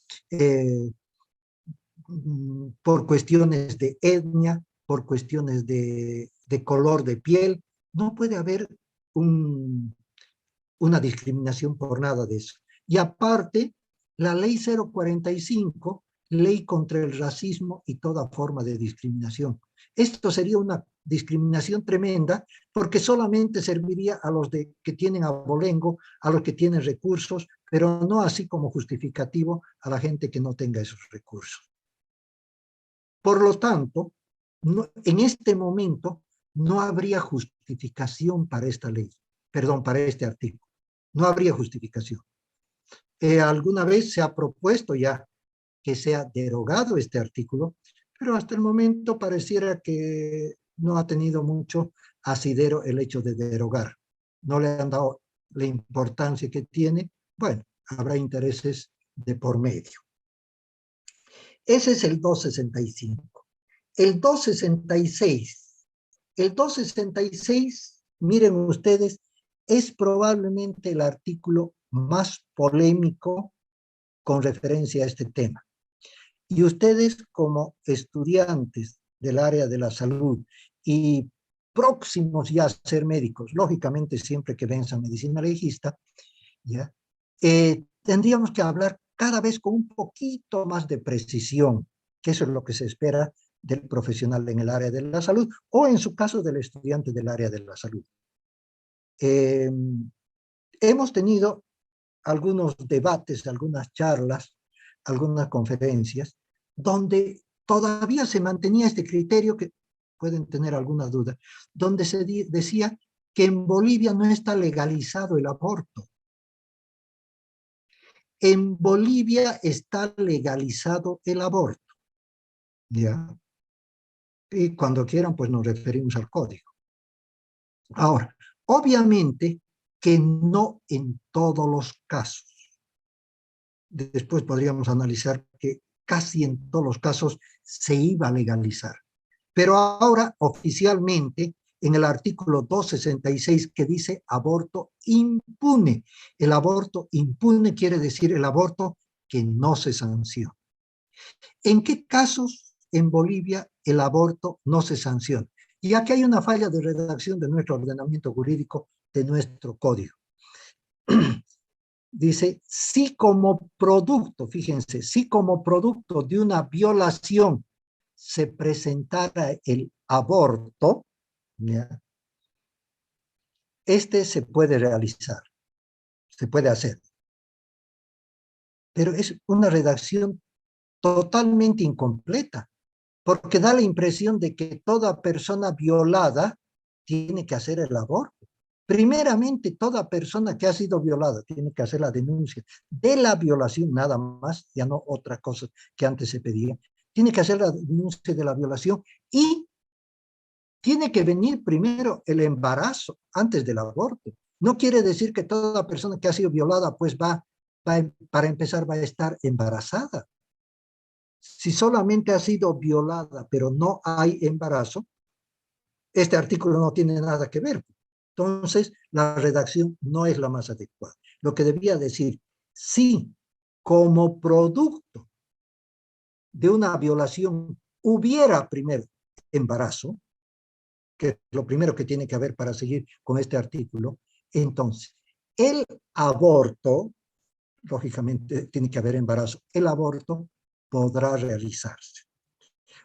por cuestiones de etnia, por cuestiones de color de piel. No puede haber una discriminación por nada de eso. Y aparte, la ley 045, ley contra el racismo y toda forma de discriminación. Esto sería una discriminación tremenda porque solamente serviría a los que tienen abolengo, a los que tienen recursos, pero no así como justificativo a la gente que no tenga esos recursos. Por lo tanto, en este momento no habría justificación para esta ley, perdón, para este artículo. No habría justificación. Alguna vez se ha propuesto ya que sea derogado este artículo, pero hasta el momento pareciera que no ha tenido mucho asidero el hecho de derogar. No le han dado la importancia que tiene. Bueno, habrá intereses de por medio. Ese es el 265. El 266. El 266, miren ustedes, es probablemente el artículo más polémico con referencia a este tema. Y ustedes como estudiantes del área de la salud y próximos ya a ser médicos, lógicamente siempre que venzan medicina legista, ¿ya? Tendríamos que hablar cada vez con un poquito más de precisión, que eso es lo que se espera del profesional en el área de la salud, o en su caso del estudiante del área de la salud. Hemos tenido algunos debates, algunas charlas, algunas conferencias, donde todavía se mantenía este criterio, que pueden tener alguna duda, donde se decía que en Bolivia no está legalizado el aborto. En Bolivia está legalizado el aborto, ¿ya? Y cuando quieran, pues nos referimos al código. Ahora, obviamente que no en todos los casos. Después podríamos analizar que casi en todos los casos se iba a legalizar. Pero ahora, oficialmente, en el artículo 266 que dice aborto impune. El aborto impune quiere decir el aborto que no se sanciona. ¿En qué casos en Bolivia el aborto no se sanciona? Y aquí hay una falla de redacción de nuestro ordenamiento jurídico, de nuestro código. Dice, si como producto, fíjense, si como producto de una violación se presentara el aborto, ¿ya? se puede realizar, se puede hacer. Pero es una redacción totalmente incompleta, porque da la impresión de que toda persona violada tiene que hacer el aborto. Primeramente, toda persona que ha sido violada tiene que hacer la denuncia de la violación, nada más, ya no otra cosa que antes se pedía. Tiene que hacer la denuncia de la violación y tiene que venir primero el embarazo antes del aborto. No quiere decir que toda persona que ha sido violada, pues para empezar, va a estar embarazada. Si solamente ha sido violada, pero no hay embarazo, este artículo no tiene nada que ver. Entonces, la redacción no es la más adecuada. Lo que debía decir, si como producto de una violación hubiera primero embarazo, que es lo primero que tiene que haber para seguir con este artículo, entonces, el aborto, lógicamente tiene que haber embarazo, el aborto podrá realizarse.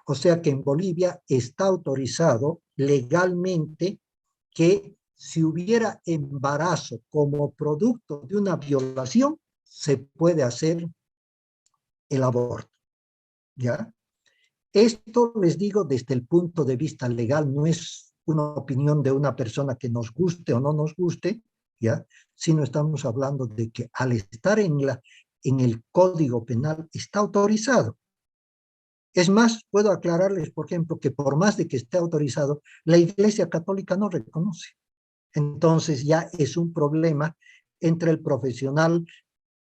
O sea que en Bolivia está autorizado legalmente que si hubiera embarazo como producto de una violación, se puede hacer el aborto, ¿ya? Esto les digo desde el punto de vista legal, no es una opinión de una persona que nos guste o no nos guste, ¿ya? Sino estamos hablando de que al estar en el Código Penal está autorizado. Es más, puedo aclararles, por ejemplo, que por más de que esté autorizado, la Iglesia Católica no reconoce. Entonces ya es un problema entre el profesional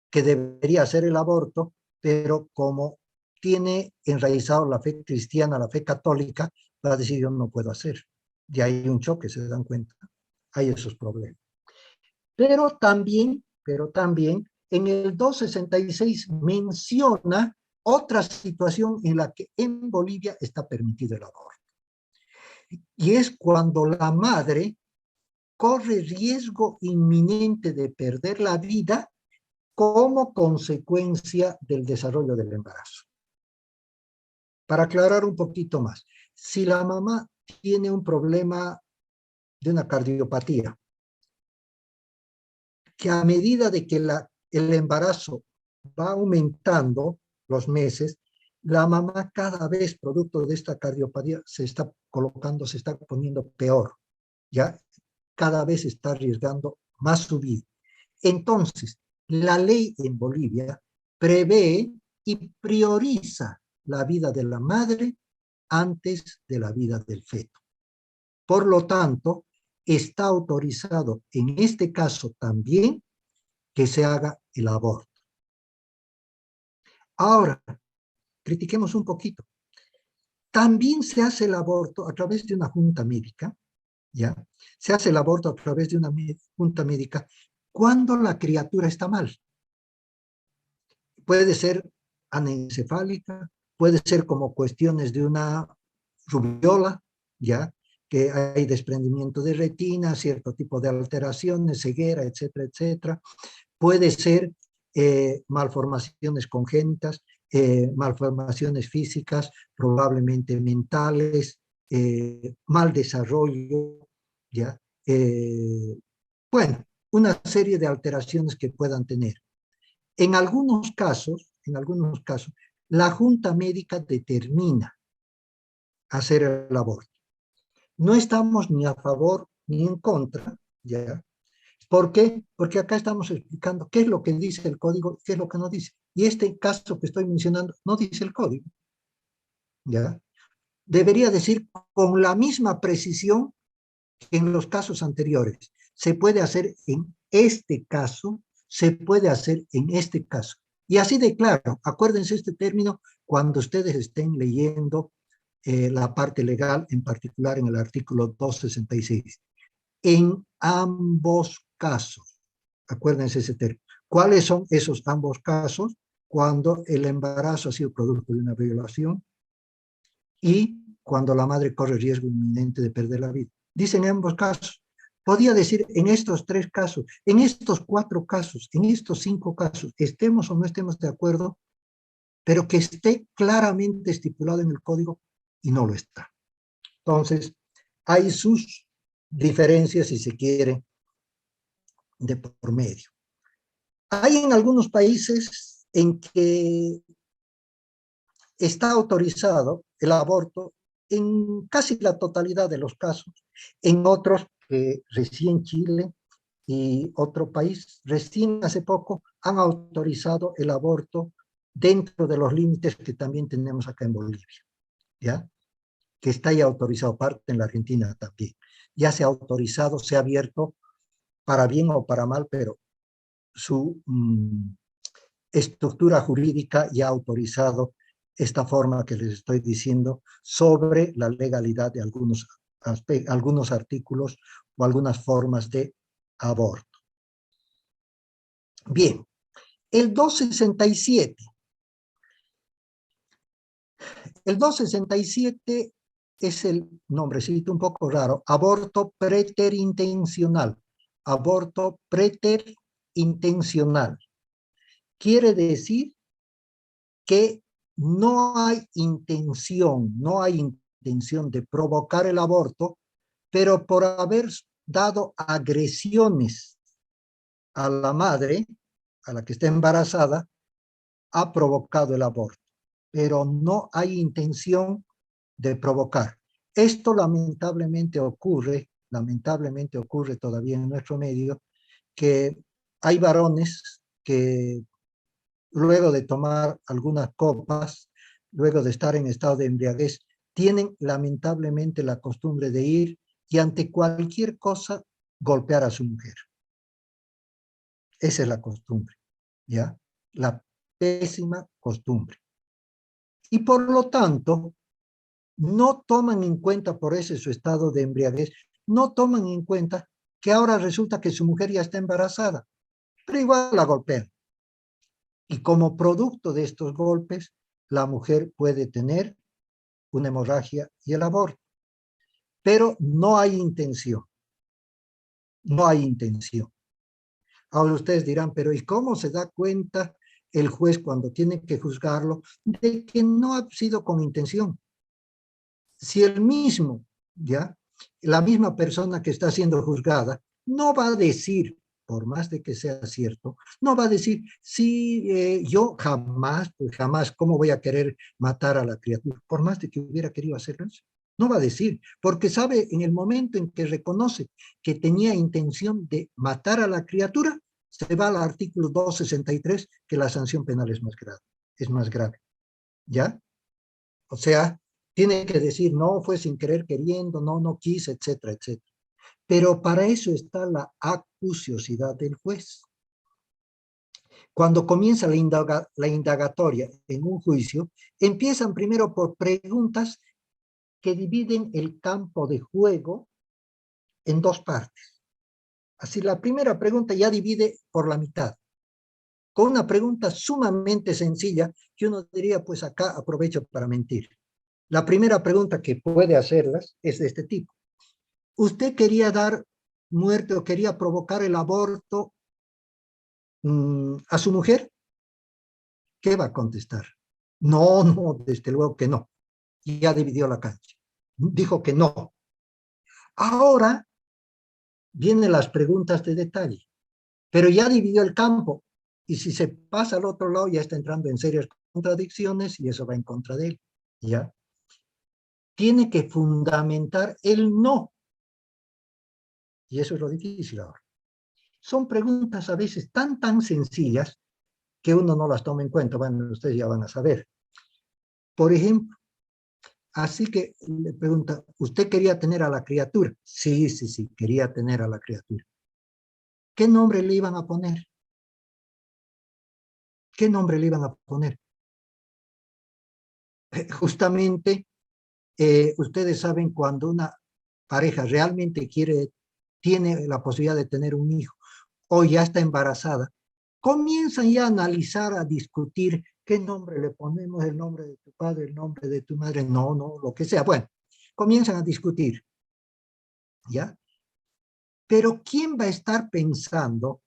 que debería hacer el aborto, pero como tiene enraizado la fe cristiana, la fe católica, va a decir yo no puedo hacer. Y hay un choque, se dan cuenta. Hay esos problemas. Pero también en el 266 menciona otra situación en la que en Bolivia está permitido el aborto. Y es cuando la madre corre riesgo inminente de perder la vida como consecuencia del desarrollo del embarazo. Para aclarar un poquito más, si la mamá tiene un problema de una cardiopatía, que a medida de que el embarazo va aumentando los meses, la mamá cada vez, producto de esta cardiopatía, se está poniendo peor, ¿ya? Cada vez está arriesgando más su vida. Entonces, la ley en Bolivia prevé y prioriza la vida de la madre antes de la vida del feto. Por lo tanto, está autorizado en este caso también que se haga el aborto. Ahora, critiquemos un poquito. También se hace el aborto a través de una junta médica, ¿ya? Se hace el aborto a través de una junta médica cuando la criatura está mal. Puede ser anencefálica, puede ser como cuestiones de una rubiola, ¿ya? Que hay desprendimiento de retina, cierto tipo de alteraciones, ceguera, etcétera, etcétera. Puede ser malformaciones congénitas, malformaciones físicas, probablemente mentales, mal desarrollo, ¿ya? Bueno, una serie de alteraciones que puedan tener. En algunos casos, la junta médica determina hacer el aborto. No estamos ni a favor ni en contra, ¿ya? ¿Por qué? Porque acá estamos explicando qué es lo que dice el código y qué es lo que no dice. Y este caso que estoy mencionando no dice el código, ¿ya? Debería decir con la misma precisión que en los casos anteriores. Se puede hacer en este caso, se puede hacer en este caso. Y así de claro, acuérdense este término cuando ustedes estén leyendo la parte legal, en particular en el artículo 266. En ambos casos, acuérdense ese término. ¿Cuáles son esos ambos casos? Cuando el embarazo ha sido producto de una violación y cuando la madre corre riesgo inminente de perder la vida. Dicen en ambos casos. Podía decir en estos 3 casos, en estos 4 casos, en estos 5 casos, estemos o no estemos de acuerdo, pero que esté claramente estipulado en el código y no lo está. Entonces, hay sus diferencias, si se quiere, de por medio. Hay en algunos países en que está autorizado el aborto en casi la totalidad de los casos, en otros, recién Chile y otro país, recién hace poco, han autorizado el aborto dentro de los límites que también tenemos acá en Bolivia, ¿ya? Que está ya autorizado, parte en la Argentina también. Ya se ha autorizado, se ha abierto para bien o para mal, pero su estructura jurídica ya ha autorizado esta forma que les estoy diciendo sobre la legalidad de algunos artículos o algunas formas de aborto. Bien, el 267. El 267 es el nombrecito un poco raro, aborto preterintencional. Aborto preterintencional. Quiere decir que no hay intención de provocar el aborto, pero por haber dado agresiones a la madre, a la que está embarazada, ha provocado el aborto, pero no hay intención de provocar. Esto lamentablemente ocurre todavía en nuestro medio, que hay varones que luego de tomar algunas copas, luego de estar en estado de embriaguez, tienen lamentablemente la costumbre de ir y ante cualquier cosa golpear a su mujer. Esa es la costumbre, ¿ya? La pésima costumbre. Y por lo tanto, no toman en cuenta, por ese su estado de embriaguez, no toman en cuenta que ahora resulta que su mujer ya está embarazada, pero igual la golpean. Y como producto de estos golpes, la mujer puede tener una hemorragia y el aborto. Pero no hay intención. No hay intención. Ahora ustedes dirán, pero ¿y cómo se da cuenta el juez cuando tiene que juzgarlo de que no ha sido con intención? Si el mismo, ¿ya? La misma persona que está siendo juzgada no va a decir, por más de que sea cierto, no va a decir, sí, yo jamás, pues jamás, ¿cómo voy a querer matar a la criatura? Por más de que hubiera querido hacerlo eso. No va a decir, porque sabe en el momento en que reconoce que tenía intención de matar a la criatura, se va al artículo 263, que la sanción penal es más grave. ¿Ya? O sea, tiene que decir, no, fue sin querer queriendo, no quise, etcétera, etcétera. Pero para eso está la acuciosidad del juez. Cuando comienza la indagatoria en un juicio, empiezan primero por preguntas que dividen el campo de juego en dos partes. Así, la primera pregunta ya divide por la mitad, con una pregunta sumamente sencilla que uno diría, pues acá aprovecho para mentir. La primera pregunta que puede hacerlas es de este tipo. ¿Usted quería dar muerte o quería provocar el aborto a su mujer? ¿Qué va a contestar? No, desde luego que no. Y ya dividió la cancha. Dijo que no. Ahora vienen las preguntas de detalle, pero ya dividió el campo. Y si se pasa al otro lado, ya está entrando en serias contradicciones y eso va en contra de él. ¿Ya? Tiene que fundamentar el no. Y eso es lo difícil ahora. Son preguntas a veces tan sencillas que uno no las toma en cuenta. Bueno, ustedes ya van a saber. Por ejemplo, así que le pregunta, ¿usted quería tener a la criatura? Sí, quería tener a la criatura. ¿Qué nombre le iban a poner? ¿Qué nombre le iban a poner? Justamente, ustedes saben cuando una pareja realmente tiene la posibilidad de tener un hijo o ya está embarazada, comienzan ya a analizar, a discutir qué nombre le ponemos, el nombre de tu padre, el nombre de tu madre, no, lo que sea. Bueno, comienzan a discutir, ¿ya? Pero ¿quién va a estar pensando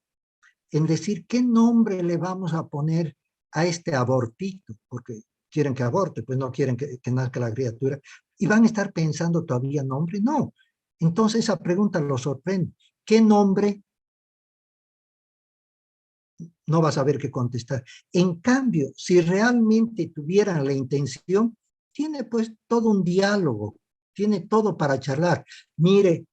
en decir qué nombre le vamos a poner a este abortito? Porque quieren que aborte, pues no quieren que nazca la criatura. ¿Y van a estar pensando todavía nombre? No. Entonces esa pregunta los sorprende. ¿Qué nombre no vas a ver qué contestar. En cambio, si realmente tuvieran la intención, tiene pues todo un diálogo, tiene todo para charlar. Mire,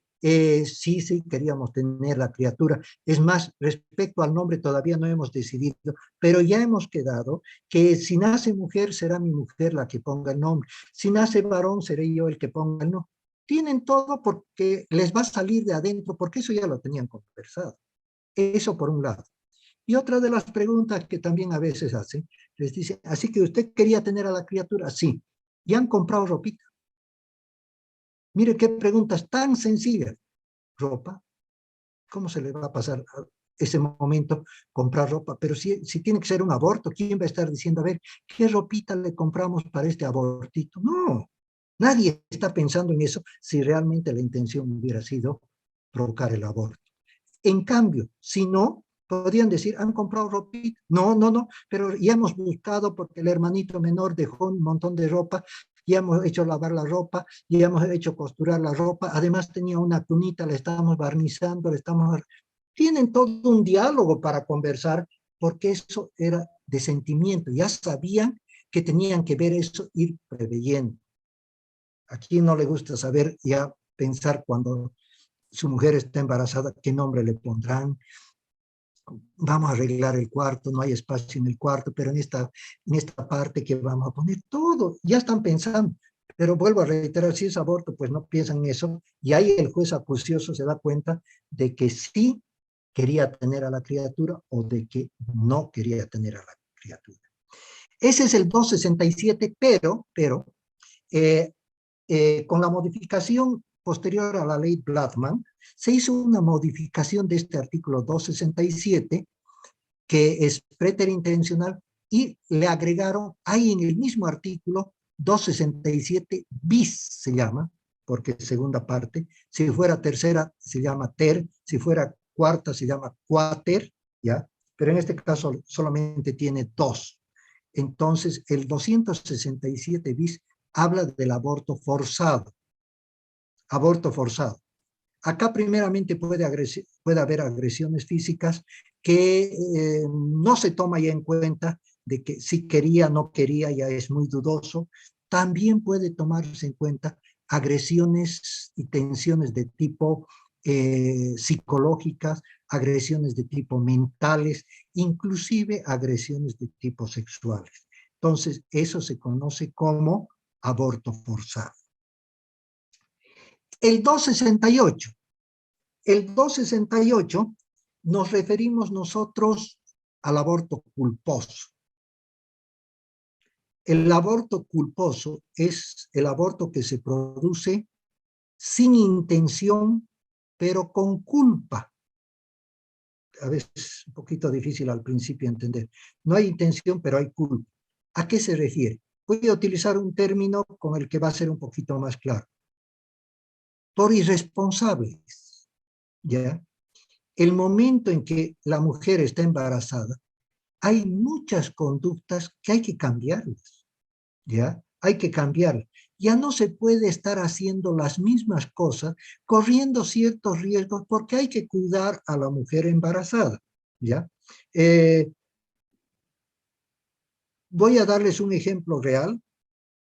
sí, queríamos tener la criatura. Es más, respecto al nombre todavía no hemos decidido, pero ya hemos quedado que si nace mujer, será mi mujer la que ponga el nombre. Si nace varón, seré yo el que ponga el nombre. Tienen todo porque les va a salir de adentro, porque eso ya lo tenían conversado. Eso por un lado. Y otra de las preguntas que también a veces hacen, les dice, así que usted quería tener a la criatura, sí. ¿Y han comprado ropita? Mire qué preguntas tan sencillas. ¿Ropa? ¿Cómo se le va a pasar a ese momento comprar ropa? Pero si tiene que ser un aborto, ¿quién va a estar diciendo, a ver, qué ropita le compramos para este abortito? No, nadie está pensando en eso si realmente la intención hubiera sido provocar el aborto. En cambio, si no, podrían decir, ¿han comprado ropita? No, no, no, pero ya hemos buscado porque el hermanito menor dejó un montón de ropa, ya hemos hecho lavar la ropa, ya hemos hecho costurar la ropa, además tenía una cunita, la estamos barnizando, Tienen todo un diálogo para conversar, porque eso era de sentimiento, ya sabían que tenían que ver eso, ir preveyendo. ¿A quién no le gusta saber ya pensar cuando su mujer está embarazada, qué nombre le pondrán? Vamos a arreglar el cuarto, no hay espacio en el cuarto, pero en esta parte que vamos a poner todo, ya están pensando. Pero vuelvo a reiterar, si es aborto, pues no piensan en eso, y ahí el juez acucioso se da cuenta de que sí quería tener a la criatura o de que no quería tener a la criatura. Ese es el 267, pero con la modificación posterior a la ley Blattman, se hizo una modificación de este artículo 267, que es preterintencional, y le agregaron, ahí en el mismo artículo, 267 bis se llama, porque es segunda parte, si fuera tercera se llama ter, si fuera cuarta se llama quater, ¿ya? Pero en este caso solamente tiene dos. Entonces, el 267 bis habla del aborto forzado. Aborto forzado. Acá primeramente puede haber agresiones físicas que no se toma ya en cuenta de que si quería, no quería, ya es muy dudoso. También puede tomarse en cuenta agresiones y tensiones de tipo psicológicas, agresiones de tipo mentales, inclusive agresiones de tipo sexuales. Entonces, eso se conoce como aborto forzado. El 268. El 268 nos referimos nosotros al aborto culposo. El aborto culposo es el aborto que se produce sin intención, pero con culpa. A veces es un poquito difícil al principio entender. No hay intención, pero hay culpa. ¿A qué se refiere? Voy a utilizar un término con el que va a ser un poquito más claro. Por irresponsables, ¿ya? El momento en que la mujer está embarazada, hay muchas conductas que hay que cambiarlas, ¿ya? Hay que cambiarlas. Ya no se puede estar haciendo las mismas cosas, corriendo ciertos riesgos, porque hay que cuidar a la mujer embarazada, ¿ya? Voy a darles un ejemplo real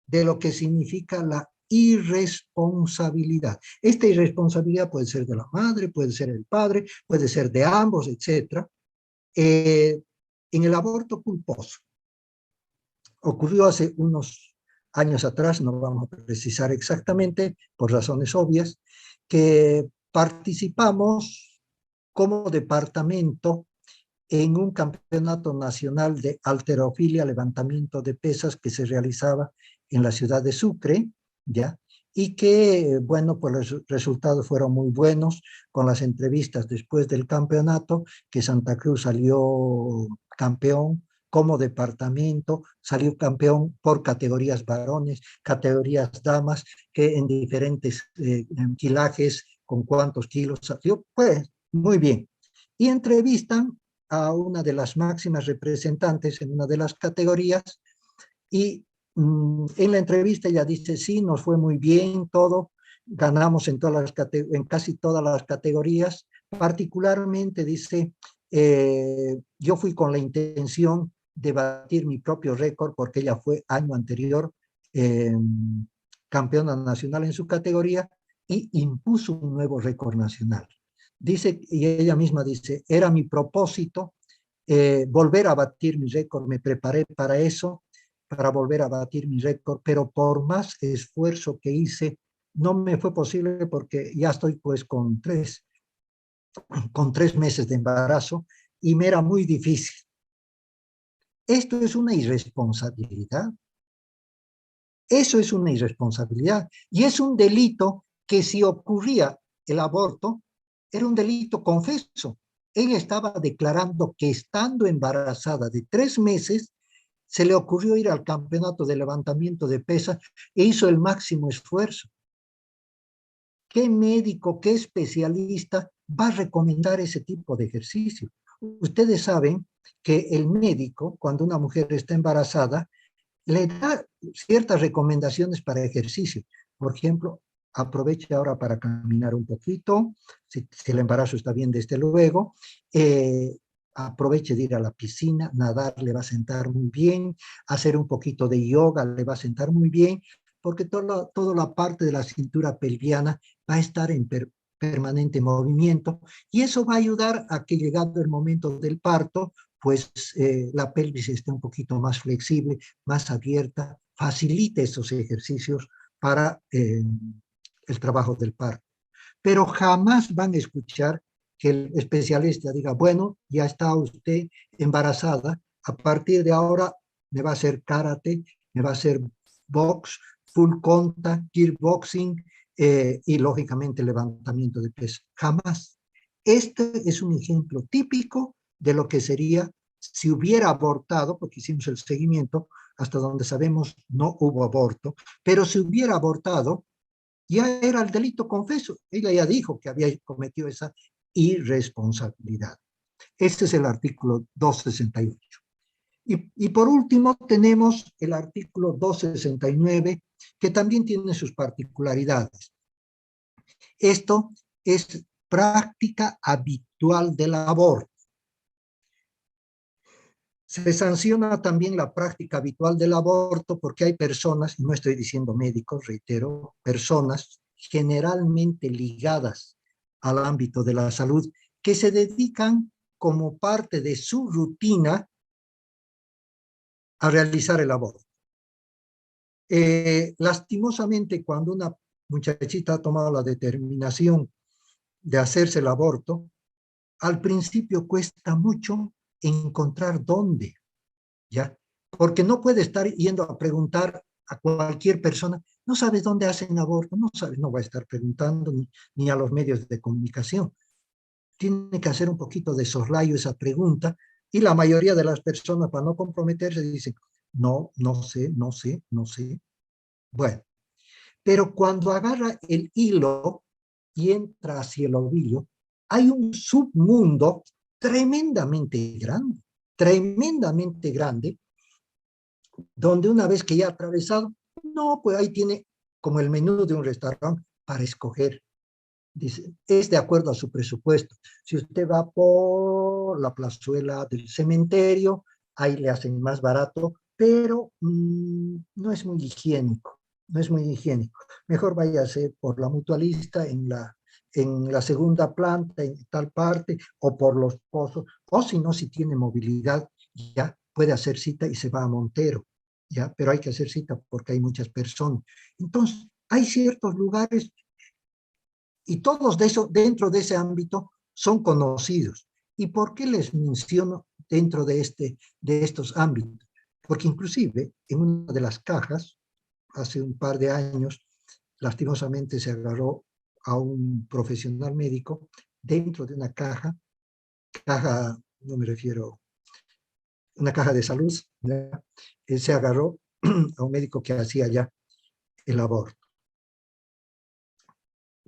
de lo que significa la irresponsabilidad. Esta irresponsabilidad puede ser de la madre, puede ser del padre, puede ser de ambos, etc. En el aborto culposo, ocurrió hace unos años atrás, no vamos a precisar exactamente, por razones obvias, que participamos como departamento en un campeonato nacional de halterofilia, levantamiento de pesas, que se realizaba en la ciudad de Sucre, ¿ya? Y que, bueno, pues los resultados fueron muy buenos con las entrevistas después del campeonato, que Santa Cruz salió campeón como departamento, salió campeón por categorías varones, categorías damas, que en diferentes kilajes, con cuántos kilos salió, pues muy bien. Y entrevistan a una de las máximas representantes en una de las categorías, y en la entrevista ella dice, sí, nos fue muy bien todo, ganamos en casi todas las categorías, particularmente dice, Yo fui con la intención de batir mi propio récord porque ella fue año anterior campeona nacional en su categoría y impuso un nuevo récord nacional. Dice, y ella misma dice, era mi propósito volver a batir mi récord, me preparé para eso, para volver a batir mi récord, pero por más esfuerzo que hice, no me fue posible porque ya estoy pues con tres meses de embarazo y me era muy difícil. Esto es una irresponsabilidad. Eso es una irresponsabilidad y es un delito que si ocurría el aborto, era un delito confeso. Ella estaba declarando que estando embarazada de 3 meses, se le ocurrió ir al campeonato de levantamiento de pesas e hizo el máximo esfuerzo. ¿Qué médico, qué especialista va a recomendar ese tipo de ejercicio? Ustedes saben que el médico, cuando una mujer está embarazada, le da ciertas recomendaciones para ejercicio. Por ejemplo, aproveche ahora para caminar un poquito, si el embarazo está bien, desde luego. Aproveche de ir a la piscina, nadar le va a sentar muy bien, hacer un poquito de yoga le va a sentar muy bien, porque toda la parte de la cintura pelviana va a estar en permanente movimiento y eso va a ayudar a que llegado el momento del parto, pues la pelvis esté un poquito más flexible, más abierta, facilite esos ejercicios para el trabajo del parto. Pero jamás van a escuchar que el especialista diga, bueno, ya está usted embarazada, a partir de ahora me va a hacer karate, me va a hacer box, full contact, kickboxing y lógicamente levantamiento de peso. Jamás. Este es un ejemplo típico de lo que sería si hubiera abortado, porque hicimos el seguimiento, hasta donde sabemos no hubo aborto, pero si hubiera abortado, ya era el delito confeso. Ella ya dijo que había cometido esa irresponsabilidad. Este es el artículo 268. Y por último tenemos el artículo 269, que también tiene sus particularidades. Esto es práctica habitual del aborto. Se sanciona también la práctica habitual del aborto porque hay personas, no estoy diciendo médicos, reitero, personas generalmente ligadas al ámbito de la salud que se dedican como parte de su rutina a realizar el aborto. Lastimosamente, cuando una muchachita ha tomado la determinación de hacerse el aborto, al principio cuesta mucho encontrar dónde, ¿ya? Porque no puede estar yendo a preguntar a cualquier persona, no sabes dónde hacen aborto, no sabes, no va a estar preguntando ni a los medios de comunicación. Tiene que hacer un poquito de soslayo esa pregunta y la mayoría de las personas, para no comprometerse, dicen, no, no sé, no sé, no sé. Bueno, pero cuando agarra el hilo y entra hacia el ovillo, hay un submundo tremendamente grande, donde una vez que ya ha atravesado, no, pues ahí tiene como el menú de un restaurante para escoger. Dice, es de acuerdo a su presupuesto. Si usted va por la plazuela del cementerio, ahí le hacen más barato, pero no es muy higiénico, no es muy higiénico. Mejor váyase por la mutualista en la segunda planta, en tal parte, o por los pozos, o si no, si tiene movilidad, ya puede hacer cita y se va a Montero, ya, pero hay que hacer cita porque hay muchas personas. Entonces, hay ciertos lugares y todos dentro de ese ámbito son conocidos. ¿Y por qué les menciono dentro de estos ámbitos? Porque inclusive en una de las cajas, hace un par de años, lastimosamente se agarró a un profesional médico dentro de una caja, no me refiero, una caja de salud, ¿ya? Él se agarró a un médico que hacía ya el aborto.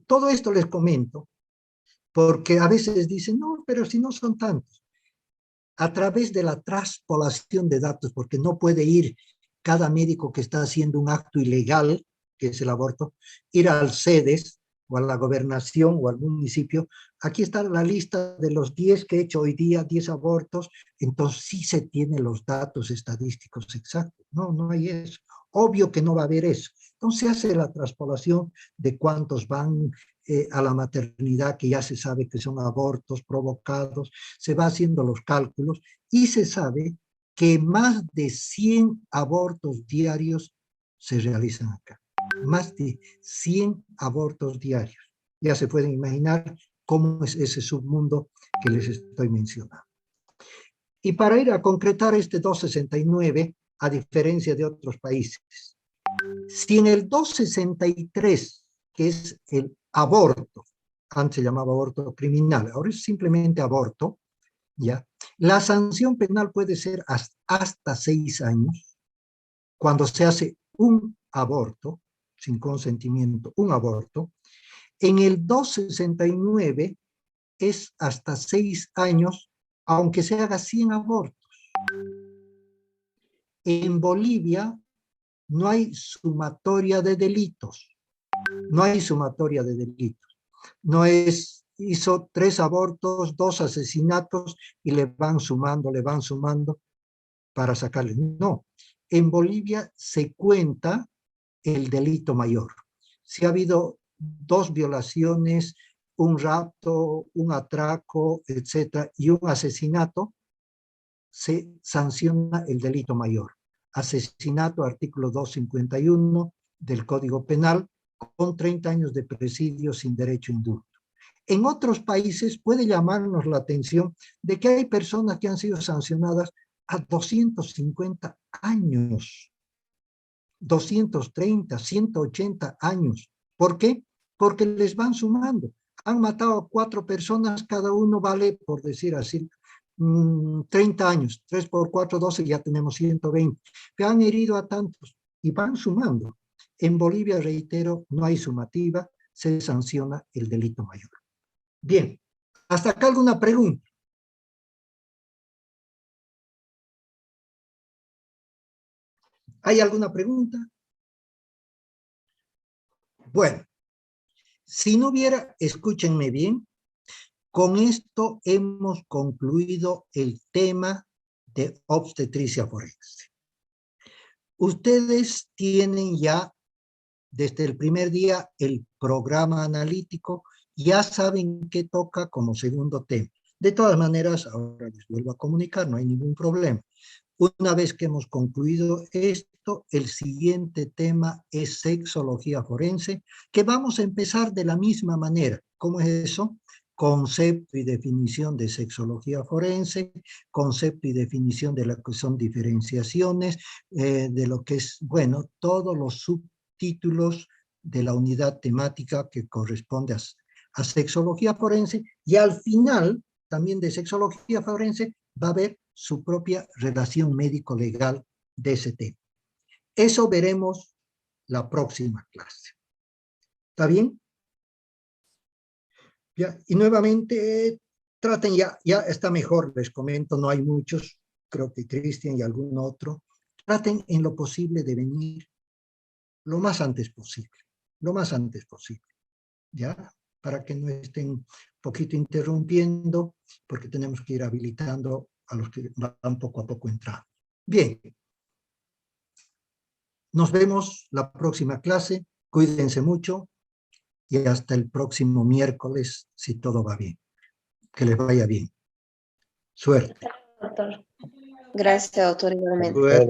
Todo esto les comento porque a veces dicen, no, pero si no son tantos. A través de la traspolación de datos, porque no puede ir cada médico que está haciendo un acto ilegal, que es el aborto, ir al CEDES, o a la gobernación o al municipio, aquí está la lista de los 10 que he hecho hoy día, 10 abortos, entonces sí se tienen los datos estadísticos exactos. No, no hay eso. Obvio que no va a haber eso. Entonces se hace la traspolación de cuántos van a la maternidad, que ya se sabe que son abortos provocados, se va haciendo los cálculos y se sabe que más de 100 abortos diarios se realizan acá. Más de 100 abortos diarios. Ya se pueden imaginar cómo es ese submundo que les estoy mencionando. Y para ir a concretar este 269, a diferencia de otros países, si en el 263, que es el aborto, antes se llamaba aborto criminal, ahora es simplemente aborto, ¿ya? La sanción penal puede ser hasta 6 años cuando se hace un aborto, sin consentimiento, un aborto. En el 269 es hasta 6 años, aunque se haga 100 abortos. En Bolivia no hay sumatoria de delitos. No hay sumatoria de delitos. No es, hizo 3 abortos, 2 asesinatos y le van sumando para sacarle. No. En Bolivia se cuenta el delito mayor. Si ha habido 2 violaciones, un rapto, un atraco, etcétera, y un asesinato, se sanciona el delito mayor. Asesinato, artículo 251 del Código Penal, con 30 años de presidio sin derecho a indulto. En otros países puede llamarnos la atención de que hay personas que han sido sancionadas a 250 años, 230, 180 años. ¿Por qué? Porque les van sumando. Han matado a 4 personas, cada uno vale, por decir así, 30 años, 3 por 4, 12, ya tenemos 120. Que han herido a tantos y van sumando. En Bolivia, reitero, no hay sumativa, se sanciona el delito mayor. Bien, hasta acá alguna pregunta. ¿Hay alguna pregunta? Bueno, si no hubiera, escúchenme bien, con esto hemos concluido el tema de obstetricia forense. Ustedes tienen ya desde el primer día el programa analítico, ya saben qué toca como segundo tema. De todas maneras, ahora les vuelvo a comunicar, no hay ningún problema. Una vez que hemos concluido esto, el siguiente tema es sexología forense, que vamos a empezar de la misma manera. ¿Cómo es eso? Concepto y definición de sexología forense, concepto y definición de lo que son diferenciaciones, de lo que es, bueno, todos los subtítulos de la unidad temática que corresponde a sexología forense, y al final también de sexología forense va a haber su propia relación médico-legal de ese tema. Eso veremos la próxima clase. ¿Está bien? Ya, y nuevamente traten, ya está mejor, les comento, no hay muchos, creo que Cristian y algún otro, traten en lo posible de venir lo más antes posible, ¿ya? Para que no estén un poquito interrumpiendo, porque tenemos que ir habilitando a los que van poco a poco entrando. Bien, nos vemos la próxima clase, cuídense mucho y hasta el próximo miércoles, si todo va bien. Que les vaya bien. Suerte. Doctor. Gracias, doctor, igualmente. Suerte.